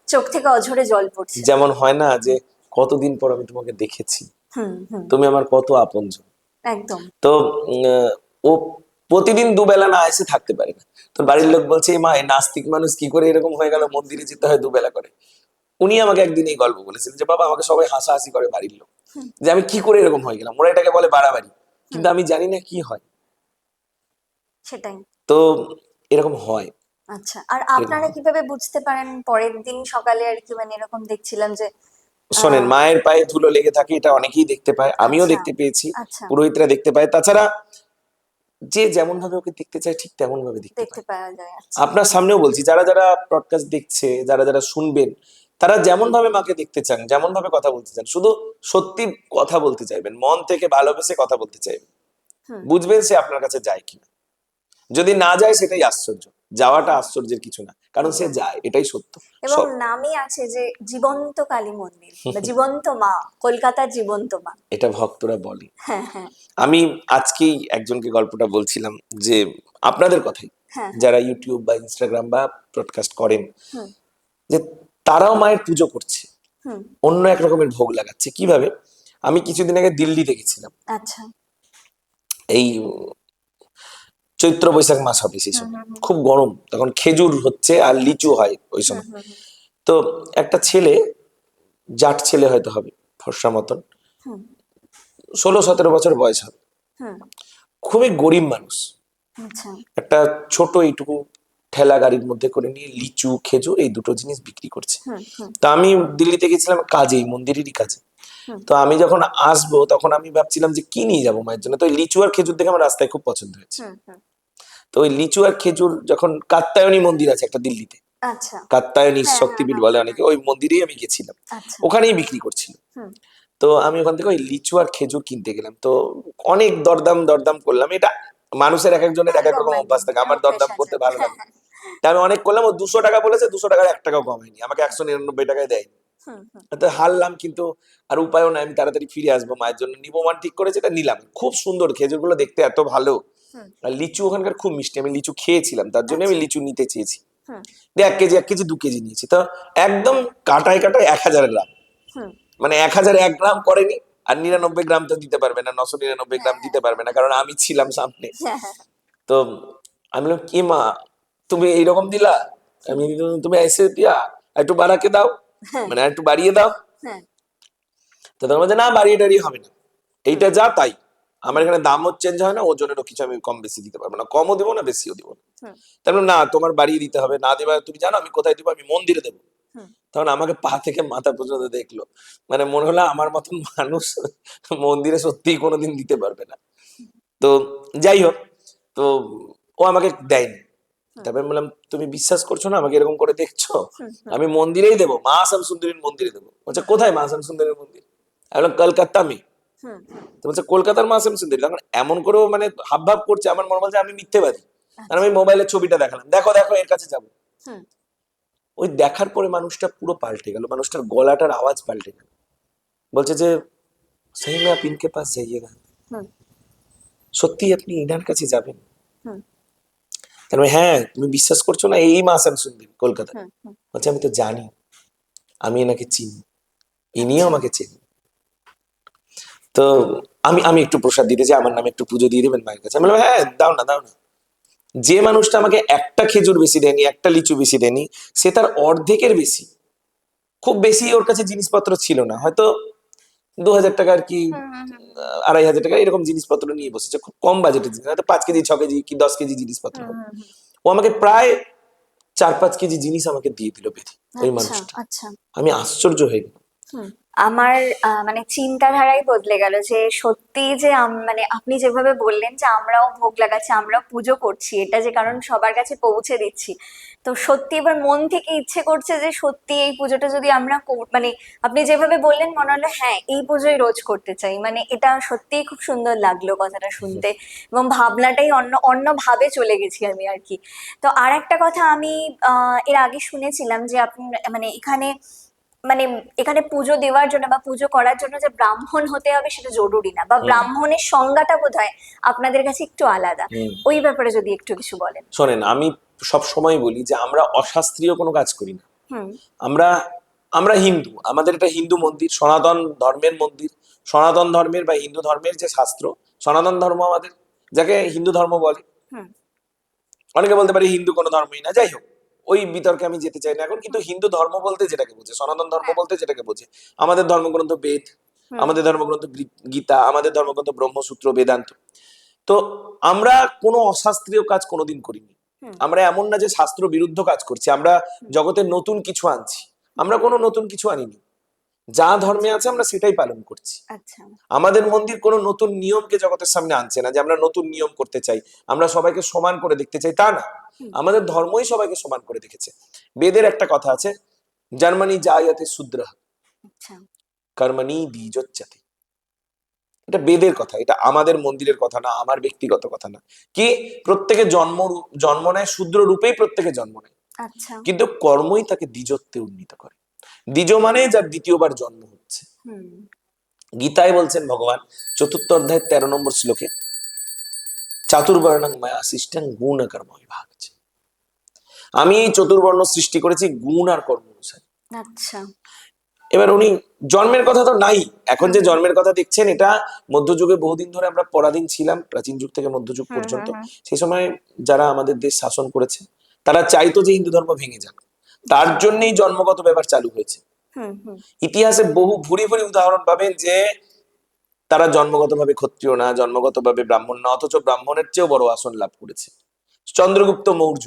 চোখ থেকে অঝরে জল পড়ছে। যেমন হয় না যে কতদিন পর আমি তোমাকে দেখেছি, হুম হুম তুমি আমার কত আপনজন। একদম তো ও প্রতিদিন দুবেলা না এসে থাকতে পারে না। তোর বাড়ির লোক বলছে "এই মা, এই নাস্তিক মানুষ কি করে এরকম হয়ে গেল, মন্দিরে যেতে হয় দুবেলা করে"। উনি আমাকে একদিন এই গল্প বলেছিলেন যে বাবা, আমাকে সবাই হাসাহাসি করে বাড়ির লোক, হুম যে আমি কি করে এরকম হয়ে গেলাম। ওরা এটাকে বলে বাড়াবাড়ি, হুম কিন্তু আমি জানি না কি হয়। সেটাই। তো এরকম হয়। আচ্ছা, আর এরকম আপনারা হয়। কিভাবে বুঝতে পারেন পরের দিন সকালে আর কি, মানে এরকম দেখছিলাম যে শোনেন, আহ মায়ের পায়ে ধুলো লেগে থাকে, এটা অনেকেই দেখতে পায়, আমিও আচ্ছা দেখতে পেয়েছি, আচ্ছা পুরোহিতরা দেখতে পায়। তাছাড়া যে যেমন ভাবে ওকে দেখতে চায় ঠিক তেমন ভাবে দেখতে দেখতে পায়। পাওয়া যায়, আচ্ছা আপনার সামনেও বলছি, যারা যারা ব্রডকাস্ট দেখছে, যারা যারা শুনবেন, তারা যেমন ভাবে মাকে দেখতে চান, যেমন ভাবে কথা বলতে চান, শুধু সত্যি কথা বলতে চাইবেন, মন থেকে ভালোবেসে কথা বলতে চাইবেন, হুম বুঝবেন সে আপনার কাছে যায় কিনা। যদি না যায় সেটাই আশ্চর্য, যাওয়াটা আশ্চর্যের কিছু না, কারণ সে একদম। যায়, এটাই সত্য। এবং সব নামই আছে যে জীবন্ত কালী মন্দির বা জীবন্ত মা, কলকাতার জীবন্ত মা। এটা ভক্তরা বলে। হ্যাঁ হ্যাঁ আমি আজকেই একজনকে গল্পটা বলছিলাম যে আপনাদের কথাই, হ্যাঁ হ্যাঁ যারা ইউটিউব বা ইনস্টাগ্রাম বা ব্রডকাস্ট করেন, হুম যে তারাও মায়ের পুজো করছে, হুম অন্য এক রকমের ভোগ লাগাচ্ছে। কিভাবে? আমি কিছুদিন আগে দিল্লিতে গেছিলাম, আচ্ছা এই চৈত্র বৈশাখ মাস হবে সেই হুম সময়, হুম খুব গরম, তখন খেজুর হচ্ছে আর লিচু আচ্ছা হয় ওই হুম সময়। হুম হুম তো একটা ছেলে, জাট ছেলে হয়তো হবে, ফর্সা মতন, হুম 16-17 বছর বয়স হবে, হুম খুবই গরিব মানুষ। আচ্ছা একটা ছোট এইটুকু ঠেলা গাড়ির মধ্যে করে নিয়ে লিচু খেজুর এই দুটো জিনিস বিক্রি করছে। হুম হুম তো আমি দিল্লিতে গেছিলাম কাজেই, মন্দিরেরই কাজে। হুম তো আমি যখন আসবো তখন আমি ভাবছিলাম যে কি নিয়ে যাবো মায়ের জন্য। তো ওই লিচু আর খেজুর দেখে আমার রাস্তায় খুব পছন্দ হয়েছে। হুম হুম তো ওই লিচু আর খেজুর, যখন কাত্যায়নী মন্দির আছে একটা দিল্লিতে, আচ্ছা কাত্যায়নী হ্যাঁ হ্যাঁ শক্তিপীঠ হ্যাঁ বলে হ্যাঁ অনেকে, ওই মন্দিরেই আমি গেছিলাম, আচ্ছা ওখানেই বিক্রি করছিল। হুম তো আমি ওখান থেকে ওই লিচু আর খেজুর কিনতে গেলাম। তো অনেক দরদাম দরদাম করলাম। এটা মানুষের এক একজনের এক এক একদম রকম একদম অভ্যাস থাকে, আমার অভ্যেস দরদাম আছে। করতে ভালো হ্যাঁ লাগে না। হ্যাঁ তা আমি অনেক করলাম, ও 200 টাকা বলেছে, 200 টাকার 1 টাকাও কম হয়নি, আমাকে 199 টাকায় দেয়নি। হুম হুম তো হারলাম, কিন্তু আর উপায়ও নাই, আমি তাড়াতাড়ি ফিরে আসবো, মায়ের জন্য নিবো মান ঠিক করেছে, এটা নিলাম। খুব সুন্দর খেজুরগুলো, দেখতে এত ভালো। হুম আর লিচু ওখানকার খুব মিষ্টি, আমি লিচু খেয়েছিলাম, তার জন্য আমি আচ্ছা লিচু নিতে চেয়েছি। হুম দিয়ে 1 কেজি 1 কেজি 2 কেজি নিয়েছি। তো একদম কাটায় কাটায় 1000 গ্রাম, হুম মানে 1001 গ্রাম করেনি। আর 99 গ্রাম তো দিতে পারবে না, 999 গ্রাম হ্যাঁ দিতে পারবে না, কারণ আমি ছিলাম সামনে। হ্যাঁ হ্যাঁ তো আমি বললাম কি মা, তুমি এইরকম দিলা, আমি বললাম, তুমি এসে দিয়া একটু বাড়াকে দাও, হ্যাঁ মানে একটু বাড়িয়ে দাও। হ্যাঁ তো তখন বলছে না, বাড়িয়ে টাড়িয়ে হবে না, হুম এইটা যা তাই। আমার হুম এখানে দামও চেঞ্জ হয় না, ওজনেরও কিছু আমি কম বেশি দিতে পারবো না, কমও দেবো না বেশিও দেবো না। হুম তারপর না, তোমার বাড়িয়ে দিতে হবে, না দেবা তুমি জানো আমি কোথায় দেবো, আমি মন্দিরে দেবো। হুম তখন আমাকে পা থেকে মাথা পর্যন্ত দেখলো, মানে মনে হলো আমার মতন মানুষ মন্দিরে সত্যিই কোনোদিন দিতে পারবে না। তো যাই হোক, তো ও আমাকে দেয়নি। হুম তারপরে আমি বললাম তুমি বিশ্বাস করছো না, আমাকে এরকম করে দেখছো, হুম হুম আমি মন্দিরেই দেবো, মা শ্যামসুন্দরীর মন্দিরে দেবো। বলছে কোথায় মা শ্যামসুন্দরীর মন্দির? আমি বললাম কলকাতা মে। হুম হুম তো বলছে কলকাতার মা শ্যামসুন্দরী? তখন এমন করেও মানে হাব ভাব করছে, আমার মনে বলছে আমি মিথ্যেবাদী। আর আচ্ছা আমি মোবাইলের ছবিটা দেখালাম, দেখো দেখো এর কাছে যাবো। হুম ওই দেখার পরে মানুষটা পুরো পাল্টে গেল, মানুষটার গলাটার আওয়াজ পাল্টে গেল। বলছে যে सही में आप इनके पास जाइएगा, হুম সত্যি আপনি ইনার কাছে যাবেন। হুম তার মানে হ্যাঁ, তুমি বিশ্বাস করছো না, এই মা শামসুদ্দিন কলকাতায়। হুম হুম। বলছে আমি তো জানি, আমি এনাকে চিনি, ইনিও আচ্ছা আমাকে চেনেন। তো আমি আমি একটু প্রসাদ দিতে চাই, আমার নামে একটু পুজো দিয়ে দেবেন মায়ের কাছে। আমি বললাম হ্যাঁ দাও না দাও না। যে মানুষটা আমাকে একটা খেজুর বেশি দেয়নি, একটা লিচু বেশি দেয়নি, সে তার অর্ধেকের বেশি, খুব বেশি ওর কাছে জিনিসপত্র ছিল না, হয়তো 2000 টাকার কি হুম হুম হুম 2500 টাকা এরকম জিনিসপত্র নিয়ে বসেছে, খুব কম বাজেটের জিনিস, হয়তো 5 কেজি 6 কেজি কি 10 কেজি জিনিসপত্র হুম হবে। হুম হুম। ও আমাকে প্রায় 4-5 কেজি জিনিস আমাকে দিয়ে দিল বেঁধে, ওই আচ্ছা মানুষটা। আচ্ছা। আমি আশ্চর্য হয়ে গেলাম। হুম। আমার মানে চিন্তাধারাই বদলে গেল যে সত্যি যে মানে আপনি যেভাবে বললেন যে আমরাও ভোগ লাগাচ্ছি, আমরাও পুজো করছি, এটা যে কারণ সবার কাছে পৌঁছে দিচ্ছি, তো সত্যি এবার মন থেকে ইচ্ছে করছে যে সত্যি এই পুজোটা যদি আমরা মানে আপনি যেভাবে বললেন মনে হলো হ্যাঁ এই পুজোই রোজ করতে চাই। মানে এটা সত্যিই খুব সুন্দর লাগলো কথাটা শুনতে, এবং ভাবনাটাই অন্য অন্য ভাবে চলে গেছি আমি আর কি। তো আর একটা কথা আমি এর আগে শুনেছিলাম যে আপনি মানে এখানে মানে এখানে পুজো দেওয়ার জন্য বা পুজো করার জন্য যে ব্রাহ্মণ হতে হবে সেটা জরুরি না, বা হুম ব্রাহ্মণের সংজ্ঞাটা বোধহয় আপনাদের কাছে একটু আলাদা। হুম। ওই ব্যাপারে যদি একটু কিছু বলেন। শোনেন, আমি সব সময় বলি যে আমরা অশাস্ত্রীয় কোনো কাজ করি না। হুম আমরা আমরা হিন্দু, আমাদের এটা হিন্দু মন্দির, সনাতন ধর্মের মন্দির। সনাতন ধর্মের বা হিন্দু ধর্মের যে শাস্ত্র, সনাতন ধর্ম আমাদের, যাকে হিন্দু ধর্ম বলে। হুম অনেকে বলতে পারে হিন্দু কোনো ধর্মই না, যাই হোক, ওই বিতর্কে আমি যেতে চাই না এখন। কিন্তু হিন্দু ধর্ম বলতে যেটাকে বোঝে, সনাতন ধর্ম হ্যাঁ বলতে যেটাকে বোঝে, আমাদের ধর্মগ্রন্থ বেদ, হুম আমাদের ধর্মগ্রন্থ গীতা, আমাদের ধর্মগ্রন্থ ব্রহ্মসূত্র, বেদান্ত। তো আমরা কোনো অশাস্ত্রীয় কাজ কোনোদিন করিনি। হুম আমরা এমন না যে শাস্ত্র বিরুদ্ধ কাজ করছি, আমরা হুম। জগতে নতুন কিছু আনছি। আমরা কোনো নতুন কিছু আনিনি, যা ধর্মে আচ্ছা আছে আমরা সেটাই পালন করছি। আচ্ছা। আমাদের মন্দির কোনো নতুন নিয়মকে জগতের সামনে আনছে না যে আমরা নতুন নিয়ম করতে চাই, আমরা সবাইকে সমান করে দেখতে চাই, তা না। হুম আমাদের ধর্মই সবাইকে সমান করে দেখেছে। বেদের একটা কথা আছে, জার্মানি জায়াতে শূদ্র আচ্ছা কর্মণি দ্বিজোচ্যতে। এটা বেদের কথা, এটা আমাদের মন্দিরের কথা না, আমার ব্যক্তিগত কথা না। কি, প্রত্যেকে জন্ম নেয় শূদ্র রূপেই, প্রত্যেকে জন্ম নেয়, আচ্ছা। কিন্তু কর্মই তাকে দ্বিজত্বে উন্নীত করে। দ্বিজ মানে যার দ্বিতীয়বার জন্ম হচ্ছে। হুম গীতায় বলছেন ভগবান, 4th অধ্যায় 13 নম্বর শ্লোকে, চাতুর্বর্ণং মায়া সৃষ্টং গুণ কর্ম বিভাগ। আমি এই চতুর্বর্ণ সৃষ্টি করেছি গুণ আর কর্ম অনুসারে। আচ্ছা। এবার উনি জন্মের কথা তো নাই, এখন হুম যে হুম জন্মের কথা দেখছেন এটা মধ্যযুগে বহুদিন ধরে আমরা পরাধীন ছিলাম, প্রাচীন যুগ থেকে মধ্যযুগ হুম হুম পর্যন্ত। হুম। সেই সময় যারা আমাদের দেশ শাসন করেছে তারা চাইতো যে হিন্দু ধর্ম ভেঙে যাক, তার আচ্ছা। জন্যই জন্মগত ব্যাপার চালু হয়েছে। হুম হুম ইতিহাসে বহু ভুরি ভুরি উদাহরণ পাবেন যে তারা জন্মগতভাবে ক্ষত্রিয় না, জন্মগতভাবে ব্রাহ্মণ না, অথচ ব্রাহ্মণের চেয়েও বড় আসন লাভ করেছে। চন্দ্রগুপ্ত মৌর্য,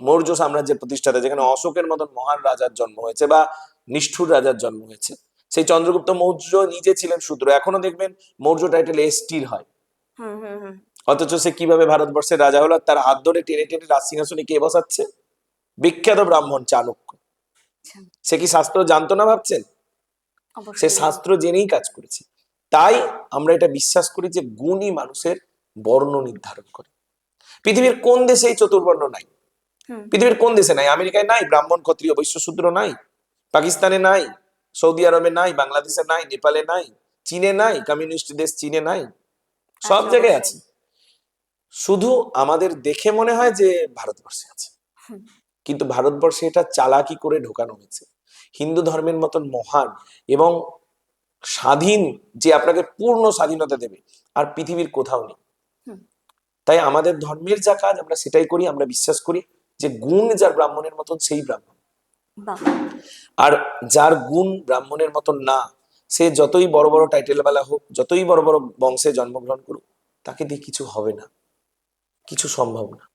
মৌর্য সাম্রাজ্যের প্রতিষ্ঠাতা, যেখানে অশোকের মতন মহান রাজার জন্ম হয়েছে বা নিষ্ঠুর রাজার জন্ম হয়েছে, সেই চন্দ্রগুপ্ত মৌর্য নিজে ছিলেন শূদ্র। এখনো দেখবেন মৌর্য টাইটেল এসটির হয়, হুম হুম হুম। অথচ সে কিভাবে ভারতবর্ষের রাজা হলো, আর তার হাত ধরে টেনে টেনে রাজ সিংহাসনে কে বসাচ্ছে? বিখ্যাত ব্রাহ্মণ চাণক্য। আচ্ছা। সে কি শাস্ত্র জানতো না ভাবছেন? সে অবশ্যই জানি। শাস্ত্র জেনেই কাজ করেছে। তাই আমরা এটা বিশ্বাস করি যে গুণই মানুষের বর্ণ নির্ধারণ করে। পৃথিবীর কোন দেশে এই চতুর্বর্ণ নাই? হুম পৃথিবীর কোন দেশে নাই? আমেরিকায় নাই ব্রাহ্মণ ক্ষত্রিয় বৈশ্য শূদ্র নাই, পাকিস্তানে নাই, সৌদি আরবে নাই, বাংলাদেশে নাই, নেপালে নাই, চীনে নাই, কমিউনিস্ট দেশ চীনে নাই, সব আচ্ছা জায়গায় অবশ্যই। আছে। শুধু আমাদের দেখে মনে হয় যে ভারতবর্ষে আছে, হুম কিন্তু ভারতবর্ষে এটা চালাকি করে ঢোকানো হয়েছে। হিন্দু ধর্মের মতন মহান এবং স্বাধীন, যে আপনাকে পূর্ণ স্বাধীনতা দেবে, আর পৃথিবীর কোথাও নেই। হুম। তাই আমাদের ধর্মের যা কাজ আমরা সেটাই করি। আমরা বিশ্বাস করি যে গুণ যার ব্রাহ্মণের মতন সেই ব্রাহ্মণ, বাহ। আর যার গুণ ব্রাহ্মণের মতন না, সে যতই বড় বড় টাইটেল বেলা হোক, যতই বড় বড় বংশে জন্মগ্রহণ করুক, তাকে দিয়ে কিছু হবে না, কিছু সম্ভব না।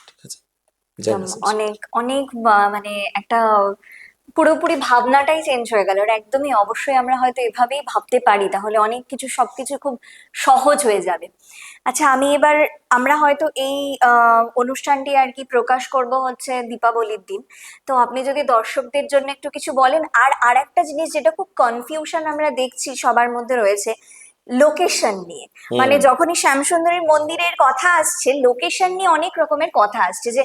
ঠিক আছে, জয় একদম মা সরস্বতী। অনেক অনেক মানে একটা পুরোপুরি ভাবনাটাই চেঞ্জ হয়ে গেল। আর একদমই অবশ্যই আমরা হয়তো এভাবেই ভাবতে পারি, তাহলে অনেক কিছু সবকিছু খুব সহজ হয়ে যাবে। আচ্ছা আমি এবার, আমরা হয়তো এই অনুষ্ঠানটি আর কি প্রকাশ করব হচ্ছে দীপাবলির দিন, তো আপনি যদি দর্শকদের জন্য একটু কিছু বলেন। আর আরেকটা জিনিস যেটা খুব কনফিউশন আমরা দেখছি সবার মধ্যে রয়েছে, লোকেশন নিয়ে। মানে হুম যখনই শ্যামসুন্দরীর মন্দিরের কথা আসছে লোকেশন নিয়ে অনেক রকমের কথা আসছে, যে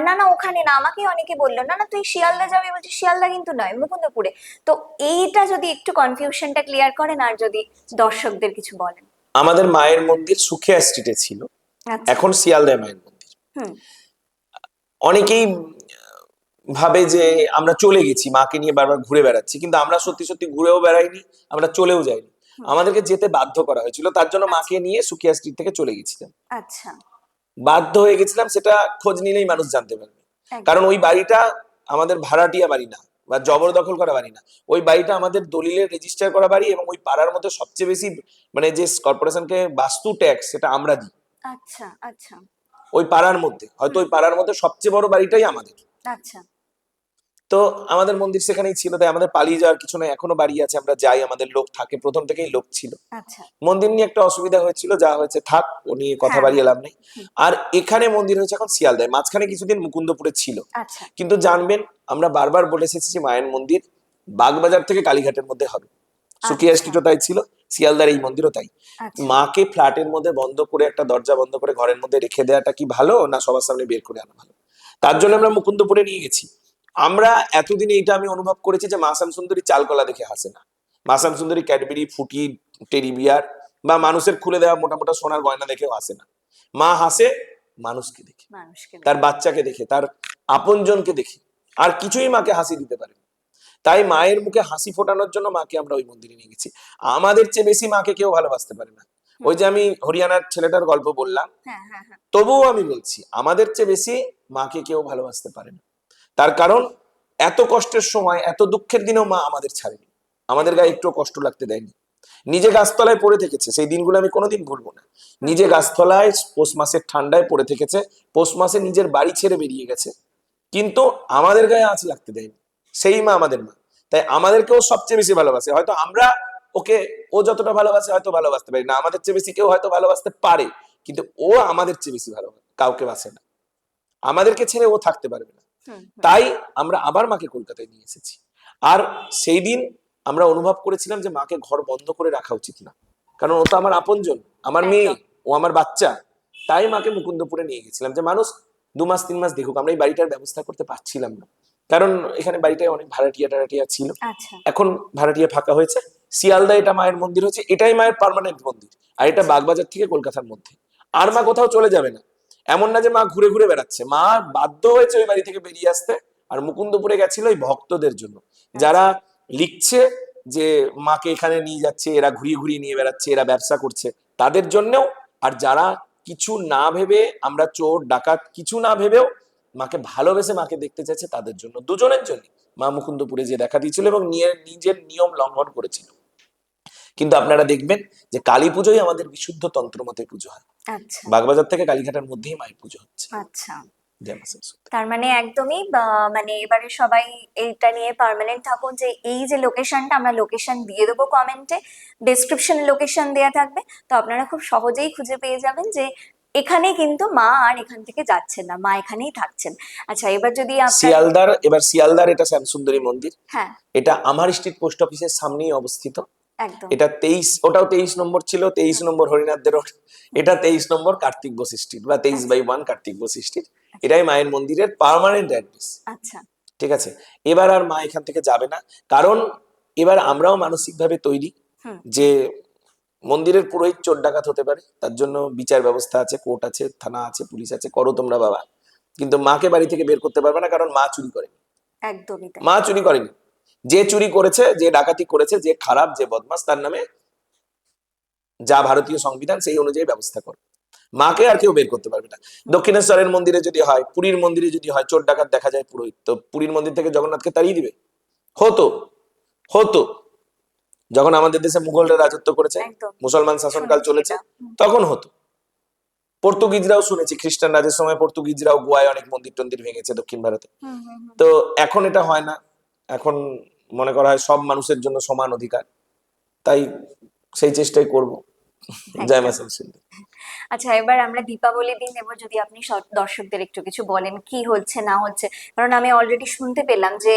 না না ওখানে না, আমাকে অনেকে বললো না না তুই শিয়ালদা যাবি, বলছি শিয়ালদা কিন্তু নয়, মুকুন্দপুরে। তো এইটা যদি একটু কনফিউশনটা ক্লিয়ার করেন আর যদি দর্শকদের কিছু বলেন। আমাদের মায়ের মন্দির সুখিয়া স্ট্রিটে ছিল, আচ্ছা। এখন শিয়ালদায় মায়ের মন্দির। হুম। অনেকেই ভাবে যে আমরা চলে গেছি, মাকে নিয়ে বারবার ঘুরে বেড়াচ্ছি, কিন্তু আমরা সত্যি সত্যি ঘুরেও বেড়াইনি, আমরা চলেও যাইনি। হুম। আমাদেরকে যেতে বাধ্য করা হয়েছিল, তার জন্য আচ্ছা মাকে নিয়ে সুখিয়া স্ট্রিট থেকে চলে গেছিলাম। আচ্ছা। বাধ্য হয়ে গেছিলাম, সেটা খোঁজ নিলেই মানুষ জানতে পারবে। একদম। কারণ ওই বাড়িটা আমাদের ভাড়াটিয়া বাড়ি না বা জবরদখল করা বাড়ি না, ওই বাড়িটা আমাদের দলিলের রেজিস্টার করা বাড়ি, এবং ওই পাড়ার মধ্যে সবচেয়ে বেশি মানে যে কর্পোরেশনকে বাস্তু ট্যাক্স সেটা আমরা দিই। আচ্ছা আচ্ছা। ওই পাড়ার মধ্যে হয়তো হুম ওই পাড়ার মধ্যে সবচেয়ে বড় বাড়িটাই আমাদের। আচ্ছা তো আমাদের মন্দির সেখানেই ছিল, তাই আমাদের পালিয়ে যাওয়ার কিছু নয়, এখনো বাড়ি আছে, আমরা যাই, আমাদের লোক থাকে, প্রথম থেকেই লোক ছিল। আচ্ছা। মন্দির নিয়ে একটা অসুবিধা হয়েছিল, যা হয়েছে থাক, ও নিয়ে কথা হ্যাঁ বাড়িয়ে হ্যাঁ। লাভ নেই। হুম। আর এখানে মন্দির হয়েছে এখন শিয়ালদায়, মাঝখানে কিছুদিন মুকুন্দপুরে ছিল। আচ্ছা কিন্তু জানবেন, আমরা বারবার বলে এসেছি যে মায়ের মন্দির বাগবাজার থেকে কালীঘাটের মধ্যে হবে। সুকিয়া আচ্ছা স্ট্রিটও তাই ছিল, শিয়ালদার এই মন্দিরও তাই। আচ্ছা। মাকে ফ্ল্যাটের মধ্যে বন্ধ করে, একটা দরজা বন্ধ করে ঘরের মধ্যে রেখে দেওয়াটা কি ভালো, না সবার সামনে বের করে আনা ভালো? তার জন্য আমরা মুকুন্দপুরে নিয়ে গেছি। আমরা এতদিন এইটা আমি অনুভব করেছি যে মা শ্যামসুন্দরী চালকলা দেখে হাসে না, মা শ্যামসুন্দরী ক্যাডবেরি, ফুটি, টেডি বিয়ার বা মানুষের খুলে দেওয়া মোটা মোটা সোনার গয়না দেখেও হাসে না। মা হাসে মানুষকে দেখে, মানুষকে তার দেখে। বাচ্চাকে দেখে, তার আপনজনকে দেখে। আর কিছুই মাকে হাসি দিতে পারে না। তাই মায়ের মুখে হাসি ফোটানোর জন্য মাকে আমরা ওই মন্দিরে নিয়ে গেছি। আমাদের চেয়ে বেশি মাকে কেউ ভালোবাসতে পারে না। ওই হুম। যে আমি হরিয়ানার ছেলেটার গল্প বললাম, হ্যাঁ হ্যাঁ হ্যাঁ। তবুও আমি বলছি আমাদের চেয়ে বেশি মাকে কেউ ভালোবাসতে পারে না। তার কারণ এত কষ্টের সময়, এত দুঃখের দিনেও মা আমাদের ছাড়েনি, আমাদের গায়ে একদম। একটু কষ্ট লাগতে দেয়নি। নিজে গাছতলায় পড়ে থেকেছে, সেই দিনগুলো আমি কোনোদিন ভুলবো না। হুম নিজে গাছতলায় পৌষ মাসের ঠান্ডায় পড়ে থেকেছে, পৌষ মাসে নিজের বাড়ি ছেড়ে বেরিয়ে গেছে, কিন্তু আমাদের গায়ে আঁচ লাগতে দেয়নি। সেই মা আমাদের মা। তাই আমাদেরকেও সবচেয়ে বেশি ভালোবাসে। হয়তো আমরা ওকে, ও যতটা ভালোবাসে হয়তো ভালোবাসতে পারি না, আমাদের চেয়ে বেশি কেউ হয়তো ভালোবাসতে পারে, কিন্তু ও আমাদের চেয়ে বেশি ভালোবাসে, কাউকে বাসে না, আমাদেরকে ছেড়ে ও থাকতে পারবে না। হুম হুম। তাই আমরা আবার মাকে কলকাতায় নিয়ে এসেছি। আর সেই দিন আমরা অনুভব করেছিলাম যে মাকে ঘর বন্ধ করে রাখা উচিত না, কারণ ও তো আমার আপনজন, আমার মেয়ে, একদম। ও আমার বাচ্চা। তাই মাকে মুকুন্দপুরে নিয়ে গেছিলাম, যে মানুষ 2 মাস 3 মাস দেখুক। আমরা এই বাড়িটার ব্যবস্থা করতে পারছিলাম না, কারণ এখানে বাড়িটায় অনেক ভাড়াটিয়া টাড়াটিয়া ছিল। আচ্ছা এখন ভাড়াটিয়া ফাঁকা হয়েছে, শিয়ালদা এটা মায়ের মন্দির হচ্ছে, এটাই মায়ের পার্মানেন্ট মন্দির। আর এটা আচ্ছা বাগবাজার থেকে কলকাতার মধ্যে। আর মা আচ্ছা কোথাও চলে যাবে না, এমন না যে মা ঘুরে ঘুরে বেড়াচ্ছে। মা বাধ্য হয়েছে ওই বাড়ি থেকে বেরিয়ে আসতে, আর মুকুন্দপুরে গেছিল ওই ভক্তদের জন্য, যারা আচ্ছা। লিখছে যে মাকে এখানে নিয়ে যাচ্ছে, এরা ঘুরিয়ে ঘুরিয়ে নিয়ে বেড়াচ্ছে, এরা ব্যবসা করছে, তাদের জন্যও। আর যারা কিছু না ভেবে, আমরা চোর ডাকাত কিছু না ভেবেও মাকে ভালোবেসে মাকে দেখতে চাইছে, তাদের জন্য, দুজনের জন্য মা মুকুন্দপুরে যে দেখা দিয়েছিল এবং নিজের নিয়ম লঙ্ঘন করেছিল। কিন্তু আপনারা দেখবেন যে কালী পুজোই আমাদের বিশুদ্ধ তন্ত্র মতে পুজো হয়। আচ্ছা বাগবাজার থেকে কালীঘাটের মধ্যেই মায়ের পুজো হচ্ছে। আচ্ছা। জয় মা সরস্বতী। তার মানে একদমই মানে এবারে সবাই এইটা নিয়ে পার্মানেন্ট থাকুন যে এই যে লোকেশনটা, আমরা লোকেশন দিয়ে দেবো কমেন্টে, ডেসক্রিপশনে লোকেশন দেয়া থাকবে, তো আপনারা খুব সহজেই খুঁজে পেয়ে যাবেন যে এখানে কিন্তু মা আর এখান থেকে যাচ্ছেন না, মা এখানেই থাকছেন। আচ্ছা এবার যদি আপনার। শিয়ালদার এটা শ্যামসুন্দরী মন্দির। হ্যাঁ এটা আমার স্ট্রিট পোস্ট অফিসের সামনেই অবস্থিত। একদম। এটা 23, ওটাও 23 নম্বর ছিল, 23 নম্বর হরিনাথ রোড। এটা 23 নম্বর কার্তিক বসু স্ট্রিট বা 23/1 কার্তিক বসু স্ট্রিট। এটাই মায়ের মন্দিরের পার্মানেন্ট অ্যাড্রেস। আচ্ছা ঠিক আছে, এবার আর মা এখান থেকে যাবে না, কারণ এবার আমরাও মানসিকভাবে তৈরি হুম। যে মন্দিরের পুরোহিত চোর ডাকাত হতে পারে, তার জন্য বিচার ব্যবস্থা আছে, কোর্ট আছে, থানা আছে, পুলিশ আছে, করো তোমরা বাবা, কিন্তু মাকে বাড়ি থেকে বের করতে পারবে না, কারণ মা চুরি করেনি। একদমই তাই। মা চুরি করেনি। যে চুরি করেছে, যে ডাকাতি করেছে, যে খারাপ, যে বদমাস, তার নামে যা ভারতীয় সংবিধান সেই অনুযায়ী ব্যবস্থা করে। মাকে আর কেউ বের করতে পারবে না। দক্ষিণেশ্বরের মন্দিরে যদি হয়, পুরীর মন্দিরে যদি হয়, চোর ডাকাত দেখা যায় পুরোহিত, তো পুরীর মন্দির থেকে জগন্নাথকে তাড়িয়ে দিবে? হতো, হতো। যখন আমাদের দেশে মুঘলরা রাজত্ব করেছে, একদম মুসলমান শাসনকাল শুনেছি চলেছে, এটা। হুম তখন হতো। পর্তুগিজরাও শুনেছি, খ্রিস্টান রাজের সময় পর্তুগিজরাও গোয়ায় অনেক মন্দির টন্দির ভেঙেছে দক্ষিণ ভারতে। হুম হুম হুম। তো এখন এটা হয় না, এখন মনে করা হয় সব মানুষের জন্য সমান অধিকার, তাই সেই চেষ্টাই করব। জয় মা একদম। শ্যামসুন্দরী। আচ্ছা, এবার আমরা দীপাবলি দিন এবার যদি আপনি দর্শকদের একটু কিছু বলেন কি হচ্ছে না হচ্ছে, কারণ আমি অলরেডি শুনতে পেলাম যে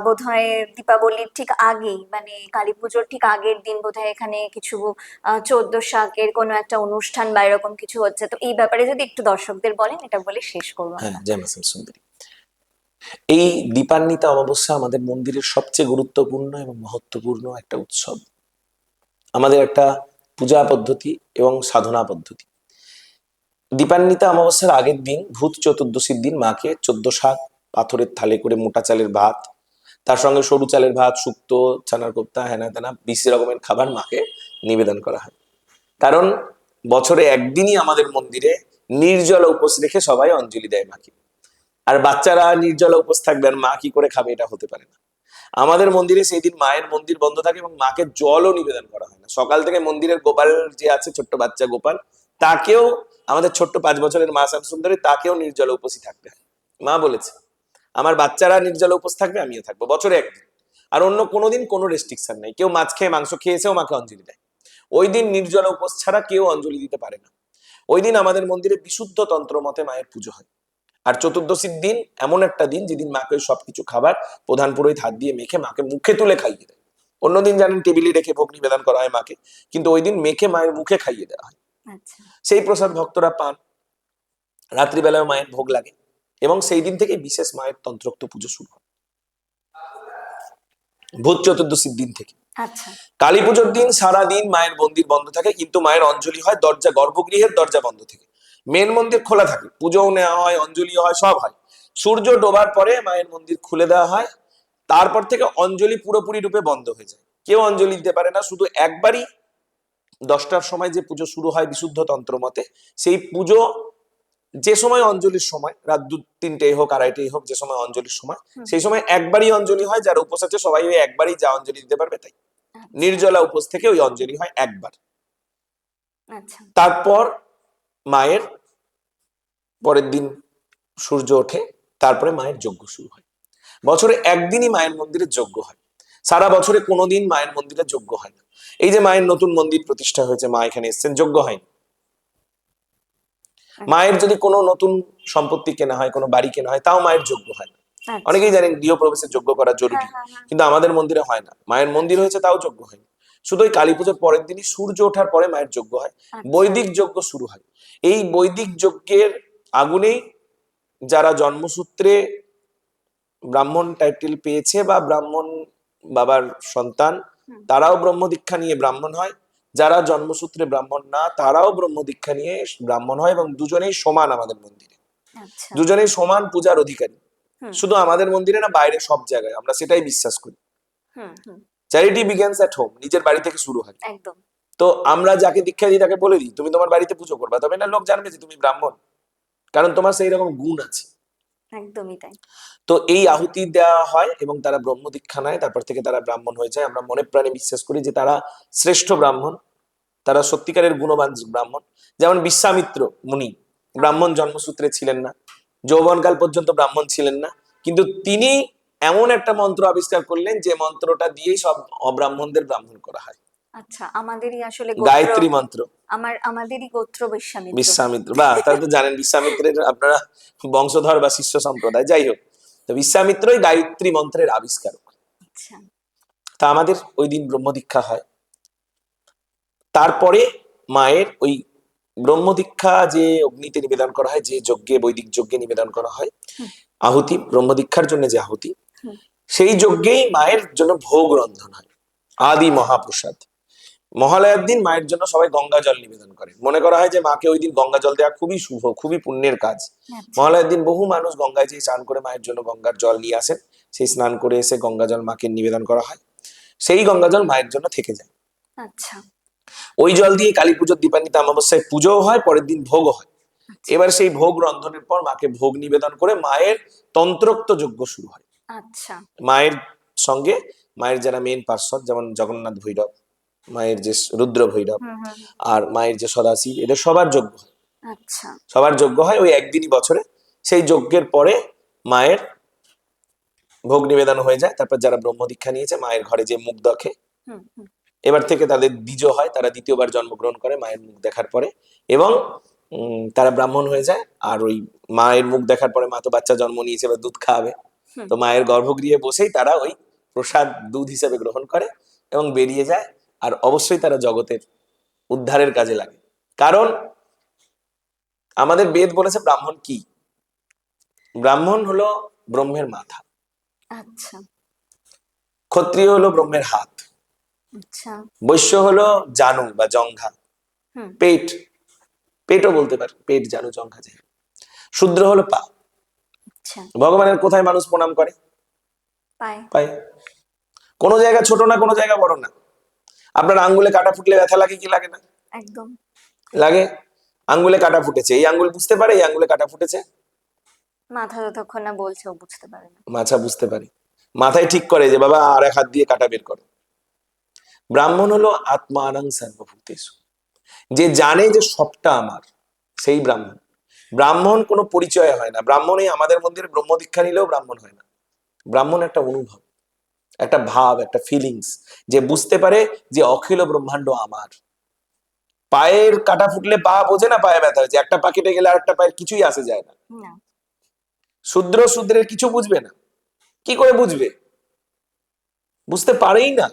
বোধহয় দীপাবলির ঠিক আগেই মানে কালী পুজোর ঠিক আগের দিন বোধহয় এখানে কিছু 14 শাকের কোনো একটা অনুষ্ঠান বা এরকম কিছু হচ্ছে, তো এই ব্যাপারে যদি একটু দর্শকদের বলেন, এটা বলে শেষ করবো হ্যাঁ, আমরা। জয় মা শ্যামসুন্দরী। এই দীপান্বিতা অমাবস্যা আমাদের মন্দিরের সবচেয়ে গুরুত্বপূর্ণ এবং মহত্বপূর্ণ একটা উৎসব, আমাদের একটা পূজা পদ্ধতি এবং সাধনা পদ্ধতি। দীপান্বিতা অমাবস্যার আগের দিন ভূত চতুর্দশীর দিন মাকে 14 শাক পাথরের থালে করে মোটা চালের ভাত, তার সঙ্গে সরু চালের ভাত, শুক্তো, ছানার কোপ্তা, হেনা তেনা 20 রকমের খাবার মাকে নিবেদন করা হয়। কারণ বছরে একদিনই আমাদের মন্দিরে নির্জলা উপোস রেখে সবাই অঞ্জলি দেয় মাকে। আর বাচ্চারা নির্জলা উপোস থাকবে আর মা কি করে খাবে, এটা হতে পারে না। আমাদের মন্দিরে সেই দিন মায়ের মন্দির বন্ধ থাকে এবং মাকে জলও নিবেদন করা হয় না। সকাল থেকে মন্দিরের গোপাল যে আছে, ছোট্ট বাচ্চা গোপাল, তাকেও, আমাদের ছোট্ট 5 বছরের মা শ্যামসুন্দরী, তাকেও নির্জলা উপোসই থাকতে হয়। মা বলেছে আমার বাচ্চারা নির্জলা উপোস থাকবে, আমিও থাকবো বছরে একদিন। আর অন্য কোনোদিন কোনো রেস্ট্রিকশন নেই। কেউ মাছ খেয়ে মাংস খেয়েছেও মাকে অঞ্জলি দেয়। ওই দিন নির্জলা উপোস ছাড়া কেউ অঞ্জলি দিতে পারে না। ওই দিন আমাদের মন্দিরে বিশুদ্ধ তন্ত্র মতে মায়ের পুজো হয়। আর চতুর্দশীর দিন এমন একটা দিন যেদিন মাকে ওই সবকিছু খাবার প্রধান পুরোহিত হাত দিয়ে মেখে মাকে মুখে তুলে খাইয়ে দেয়। অন্যদিন জানেন টেবিলে রেখে ভোগ নিবেদন করা হয় মাকে, কিন্তু ওই দিন মেখে মায়ের মুখে খাইয়ে দেওয়া হয়। আচ্ছা। সেই প্রসাদ ভক্তরা পান। রাত্রিবেলায় মায়ের ভোগ লাগে এবং সেই দিন থেকে বিশেষ মায়ের তন্ত্রোক্ত পুজো শুরু হয়, ভূত চতুর্দশীর দিন থেকে। আচ্ছা। কালী পুজোর দিন সারা দিন মায়ের মন্দির বন্ধ থাকে, কিন্তু মায়ের অঞ্জলি হয় দরজা, গর্ভগৃহের দরজা বন্ধ থেকে। মেন মন্দির খোলা থাকে, পুজোও নেওয়া হয়, অঞ্জলি হয়, সব হয়। সূর্য ডোবার পরে মায়ের মন্দির খুলে দেওয়া হয়। তারপর থেকে অঞ্জলি পুরোপুরি রূপে বন্ধ হয়ে যায়, কেউ অঞ্জলি দিতে পারে না। শুধু একবারই 10টার সময় যে পুজো শুরু হয় বিশুদ্ধ তন্ত্র মতে, সেই পুজো যে সময় অঞ্জলির সময়, রাত 2-3টে হোক, 2:30 হোক, যে সময় অঞ্জলির সময়, সেই সময় একবারই অঞ্জলি হয়। যারা উপোস আছে সবাই ওই একবারই যা অঞ্জলি দিতে পারবে তাই। আচ্ছা। নির্জলা উপোস থেকে ওই অঞ্জলি হয় একবার। আচ্ছা। তারপর মায়ের পরের দিন সূর্য ওঠে, তারপরে মায়ের যজ্ঞ শুরু হয়। বছরে একদিনই মায়ের মন্দিরে যজ্ঞ হয়, সারা বছরে কোনোদিন মায়ের মন্দিরে যজ্ঞ হয় না। এই যে মায়ের নতুন মন্দির প্রতিষ্ঠা হয়েছে, মা এখানে এসেছেন, যজ্ঞ হয়নি। মায়ের যদি কোনো নতুন সম্পত্তি কেনা হয়, কোনো বাড়ি কেনা হয়, তাও মায়ের যজ্ঞ হয় না। আচ্ছা। অনেকেই জানেন গৃহপ্রবেশের যজ্ঞ করা হ্যাঁ, জরুরি, হ্যাঁ, হ্যাঁ। কিন্তু আমাদের মন্দিরে হয় না। মায়ের মন্দির আচ্ছা। হয়েছে তাও যজ্ঞ হয়নি। শুধু ওই কালী পুজোর পরের দিনই সূর্য ওঠার পরে মায়ের যজ্ঞ হয়, আচ্ছা। বৈদিক যজ্ঞ শুরু হয়। এই বৈদিক যজ্ঞের আগুনেই যারা জন্মসূত্রে ব্রাহ্মণ টাইটেল পেয়েছে বা ব্রাহ্মণ বাবার সন্তান, হুম। তারাও ব্রহ্ম দীক্ষা নিয়ে ব্রাহ্মণ হয়। যারা জন্মসূত্রে ব্রাহ্মণ না, তারাও ব্রহ্ম দীক্ষা নিয়ে ব্রাহ্মণ হয়, এবং দুজনেই সমান আমাদের মন্দিরে, আচ্ছা। দুজনেই সমান পূজার অধিকারী। হুম। শুধু আমাদের মন্দিরে না, বাইরে সব জায়গায় আমরা সেটাই বিশ্বাস করি। হুম। হুম। চ্যারিটি বিগিনস এট হোম, নিজের বাড়ি থেকে শুরু হয়। একদম। তো আমরা যাকে দীক্ষা দিই তাকে বলে দিই তুমি তোমার বাড়িতে পুজো করবা, তবে না লোক জানবে যে তুমি ব্রাহ্মণ, কারণ তোমার সেই রকম গুণ আছে। একদমই তাই। তো এই আহুতি দেওয়া হয় এবং তারা ব্রহ্ম দীক্ষা নেয়, তারপর থেকে তারা ব্রাহ্মণ হয়ে যায়। আমরা মনে প্রাণে বিশ্বাস করি যে তারা শ্রেষ্ঠ ব্রাহ্মণ, তারা সত্যিকারের গুণবান ব্রাহ্মণ। যেমন বিশ্বামিত্র মুনি ব্রাহ্মণ জন্মসূত্রে ছিলেন না, যৌবনকাল পর্যন্ত ব্রাহ্মণ ছিলেন না, কিন্তু তিনি এমন একটা মন্ত্র আবিষ্কার করলেন যে মন্ত্রটা দিয়েই সব অব্রাহ্মণদের ব্রাহ্মণ করা হয়। আচ্ছা, আমাদেরই আসলে গোত্র, গায়ত্রী মন্ত্র। আমাদেরই গোত্র বিশ্বামিত্র। বিশ্বামিত্র, বা তাহলে তো জানেন বিশ্বামিত্রের আপনারা বংশধর বা শিষ্য সম্প্রদায়, যাই হোক। তো বিশ্বামিত্রই গায়ত্রী মন্ত্রের আবিষ্কারক। আচ্ছা। তা আমাদের ওই দিন ব্রহ্ম দীক্ষা হয়। তারপরে মায়ের ওই ব্রহ্ম দীক্ষা যে অগ্নিতে নিবেদন করা হয়, যে যজ্ঞে, বৈদিক যজ্ঞে নিবেদন করা হয় হুম। আহুতি, ব্রহ্ম দীক্ষার জন্য যে আহুতি, হুম। সেই যজ্ঞেই মায়ের জন্য ভোগ রন্ধন হয়, আদি মহাপ্রসাদ। মহালয়ার দিন মায়ের জন্য সবাই গঙ্গা জল নিবেদন করে। মনে করা হয় যে মাকে ওই দিন গঙ্গা জল দেওয়া খুবই শুভ, খুবই পুণ্যের কাজ। আচ্ছা। মহালয়ার দিন বহু মানুষ গঙ্গায় যেয়ে স্নান করে মায়ের জন্য গঙ্গার জল নিয়ে আসেন। সেই স্নান করে এসে গঙ্গা জল মাকে নিবেদন করা হয়, সেই গঙ্গা জল মায়ের জন্য থেকে যায়। আচ্ছা। ওই জল দিয়ে কালী পুজোর দীপান্বিতা অমাবস্যায় পুজোও হয়, পরের দিন ভোগও হয়। আচ্ছা। এবার সেই ভোগ রন্ধনের পর মাকে ভোগ নিবেদন করে মায়ের তন্ত্রোক্ত যজ্ঞ শুরু হয়। আচ্ছা। মায়ের সঙ্গে মায়ের যারা মেন পার্শ্বদ, যেমন জগন্নাথ ভৈরব, মায়ের যে রুদ্র ভৈরব, হুম। হুম। আর মায়ের যে সদাশিব, এদের সবার যজ্ঞ হয়। আচ্ছা। সবার যজ্ঞ হয় ওই একদিনই বছরে। সেই যজ্ঞের পরে মায়ের ভোগ নিবেদন হয়ে যায়। তারপর যারা ব্রহ্ম দীক্ষা নিয়েছে মায়ের ঘরে যে মুখ দেখে, হুম। হুম। এবার থেকে তাদের দ্বিজ হয়, তারা দ্বিতীয়বার জন্মগ্রহণ করে মায়ের মুখ দেখার পরে, এবং তারা ব্রাহ্মণ হয়ে যায়। আর ওই মায়ের মুখ দেখার পরে, মা তো বাচ্চা জন্ম নিয়েছে, এবার দুধ খাওয়াবে, হুম। তো মায়ের গর্ভগৃহে বসেই তারা ওই প্রসাদ দুধ হিসেবে গ্রহণ করে এবং বেরিয়ে যায়। আর অবশ্যই তারা জগতের উদ্ধারের কাজে লাগে। কারণ আমাদের বেদ বলেছে ব্রাহ্মণ কি? ব্রাহ্মণ হলো ব্রহ্মের মাথা, আচ্ছা ক্ষত্রিয় হলো ব্রহ্মের হাত, আচ্ছা। বৈশ্য হলো জানু বা জঙ্ঘা, হুম। পেট, পেটও বলতে পারে, পেট জানু জঙ্ঘা যায়। শূদ্র হলো পা। আচ্ছা। ভগবানের কোথায় মানুষ প্রণাম করে? পায়। পায়ে। কোনো জায়গা ছোট না, কোনো জায়গা বড় না। আপনার আঙ্গুলে কাটা ফুটলে ব্যথা লাগে কি লাগে না? একদম। লাগে। আঙ্গুলে কাটা ফুটেছে, এই আঙ্গুল বুঝতে পারে এই আঙ্গুলে কাটা ফুটেছে? মাথা যতক্ষণ না বলছে ও বুঝতে পারে না। মাথা বুঝতে পারে, মাথায় ঠিক করে যে বাবা আর এক হাত দিয়ে কাটা বের করো। ব্রাহ্মণ হলো আত্মানং সর্বভূতেষু, যে জানে যে সবটা আমার, সেই ব্রাহ্মণ। ব্রাহ্মণ কোনো পরিচয় হয় না। ব্রাহ্মণই আমাদের মন্দিরে ব্রহ্ম দীক্ষা নিলেও ব্রাহ্মণ হয় না। ব্রাহ্মণ একটা অনুভব, একটা ভাব, একটা ফিলিংস, যে বুঝতে পারে যে অখিল ব্রহ্মাণ্ড আমার। পায়ের কাটা ফুটলে পা বোঝে না পায়ে ব্যথা হয়েছে, একটা পা কেটে গেলে আরেকটা পায়ের কিছুই আসে যায় না। না। শূদ্র শূদ্রের কিছু বুঝবে না, কি করে বুঝবে? বুঝতে পারেই না,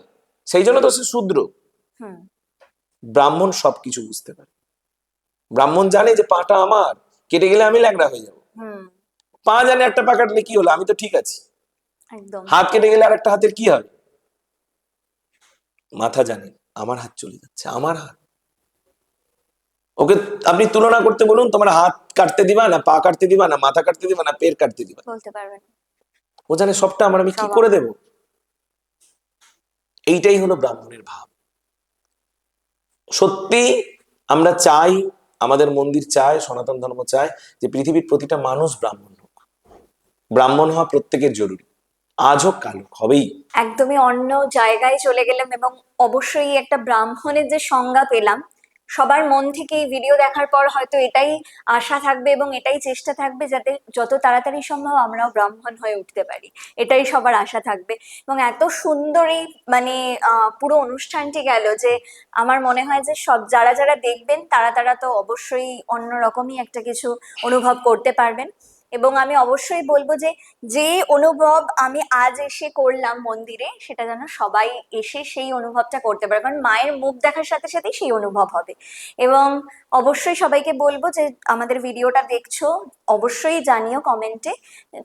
সেই জন্য তো সে শূদ্র। হুম। ব্রাহ্মণ সবকিছু বুঝতে পারে। ব্রাহ্মণ জানে যে পাটা আমার, কেটে গেলে আমি ল্যাংড়া হয়ে যাব। হুম। পা জানে একটা পা কাটলে কি হলো, আমি তো ঠিক আছি। একদম। হাত কেটে গেলে আর একটা হাতের কি হবে? মাথা জানে আমার হাত চলে যাচ্ছে, আমার হাত। ওকে আপনি তুলনা করতে বলুন, তোমার হাত কাটতে দিবা না, পা কাটতে দিবা না, মাথা কাটতে দিবা না, পেট কাটতে দিবা? বলতে পারবেন। ও জানে সবটা আমার, আমি কি সব করে আমার। দেব? এইটাই হলো ব্রাহ্মণের ভাব। সত্যি আমরা চাই, আমাদের মন্দির চায়, সনাতন ধর্ম চায় যে পৃথিবীর প্রতিটা মানুষ ব্রাহ্মণ হোক। ব্রাহ্মণ হওয়া প্রত্যেকের জরুরি, আজ হোক কাল হোক, হবেই। একদমই অন্য জায়গায় চলে গেলাম, এবং অবশ্যই একটা ব্রাহ্মণের যে সংজ্ঞা পেলাম, সবার মন থেকে এই ভিডিও দেখার পর হয়তো এটাই আশা থাকবে এবং এটাই চেষ্টা থাকবে যাতে যত তাড়াতাড়ি সম্ভব আমরাও ব্রাহ্মণ হয়ে উঠতে পারি। এটাই সবার আশা থাকবে। এবং এত সুন্দর এই মানে পুরো অনুষ্ঠানটি গেল যে আমার মনে হয় যে সব যারা যারা দেখবেন তারা তারা তো অবশ্যই অন্যরকমই একটা কিছু অনুভব করতে পারবেন। এবং আমি অবশ্যই বলবো যে যে অনুভব আমি আজ এসে করলাম মন্দিরে, সেটা যেন সবাই এসে সেই অনুভবটা করতে পারে, কারণ মায়ের মুখ দেখার সাথে সাথে সেই অনুভব হবে। এবং অবশ্যই সবাইকে বলবো যে আমাদের ভিডিওটা দেখছো, অবশ্যই জানিও কমেন্টে,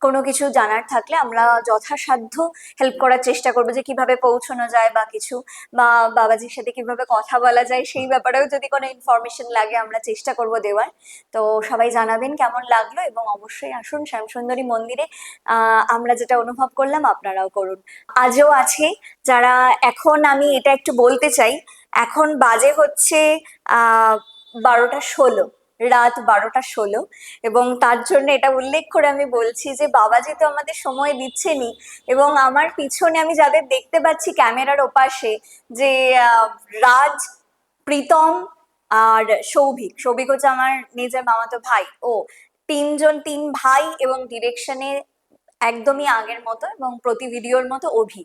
কোনো কিছু জানার থাকলে আমরা যথাসাধ্য হেল্প করার চেষ্টা করবো, যে কিভাবে পৌঁছানো যায় বা কিছু, বা বাবাজির সাথে কিভাবে কথা বলা যায় সেই ব্যাপারেও যদি কোনো ইনফরমেশন লাগে আমরা চেষ্টা করব দেওয়ার। তো সবাই জানাবেন কেমন লাগলো, এবং অবশ্যই আসুন শ্যামসুন্দরী মন্দিরে। আমরা যেটা অনুভব করলাম আপনারাও করুন। আজও আছে যারা, এখন আমি এটা একটু বলতে চাই, এখন বাজে হচ্ছে 12টা 16, রাত 12টা 16, এবং তার জন্য এটা উল্লেখ করে আমি বলছি যে বাবাজি তো আমাদের সময় দিচ্ছেনই, এবং আমার পিছনে আমি যাদের দেখতে পাচ্ছি ক্যামেরার ওপাশে, যে রাজ, প্রীতম আর সৌভিক, সৌভিক হচ্ছে আমার নিজের মামাতো ভাই। ও তিনজন, তিন ভাই, এবং ডিরেকশনে একদমই আগের মতো এবং প্রতি ভিডিওর মতো অভি।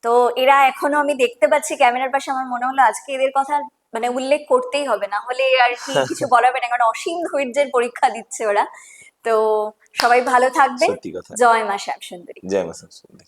তো এরা এখনো আমি দেখতে পাচ্ছি ক্যামেরার পাশে, আমার মনে হলো আজকে এদের কথা মানে উল্লেখ করতেই হবে, না হলে আর কি কিছু বলা হবে না, কারণ অসীম ধৈর্যের পরীক্ষা দিচ্ছে ওরা। তো সবাই ভালো থাকবেন। সত্যি কথা। জয় মা শ্যামসুন্দরী। জয় মা সরস্বতী।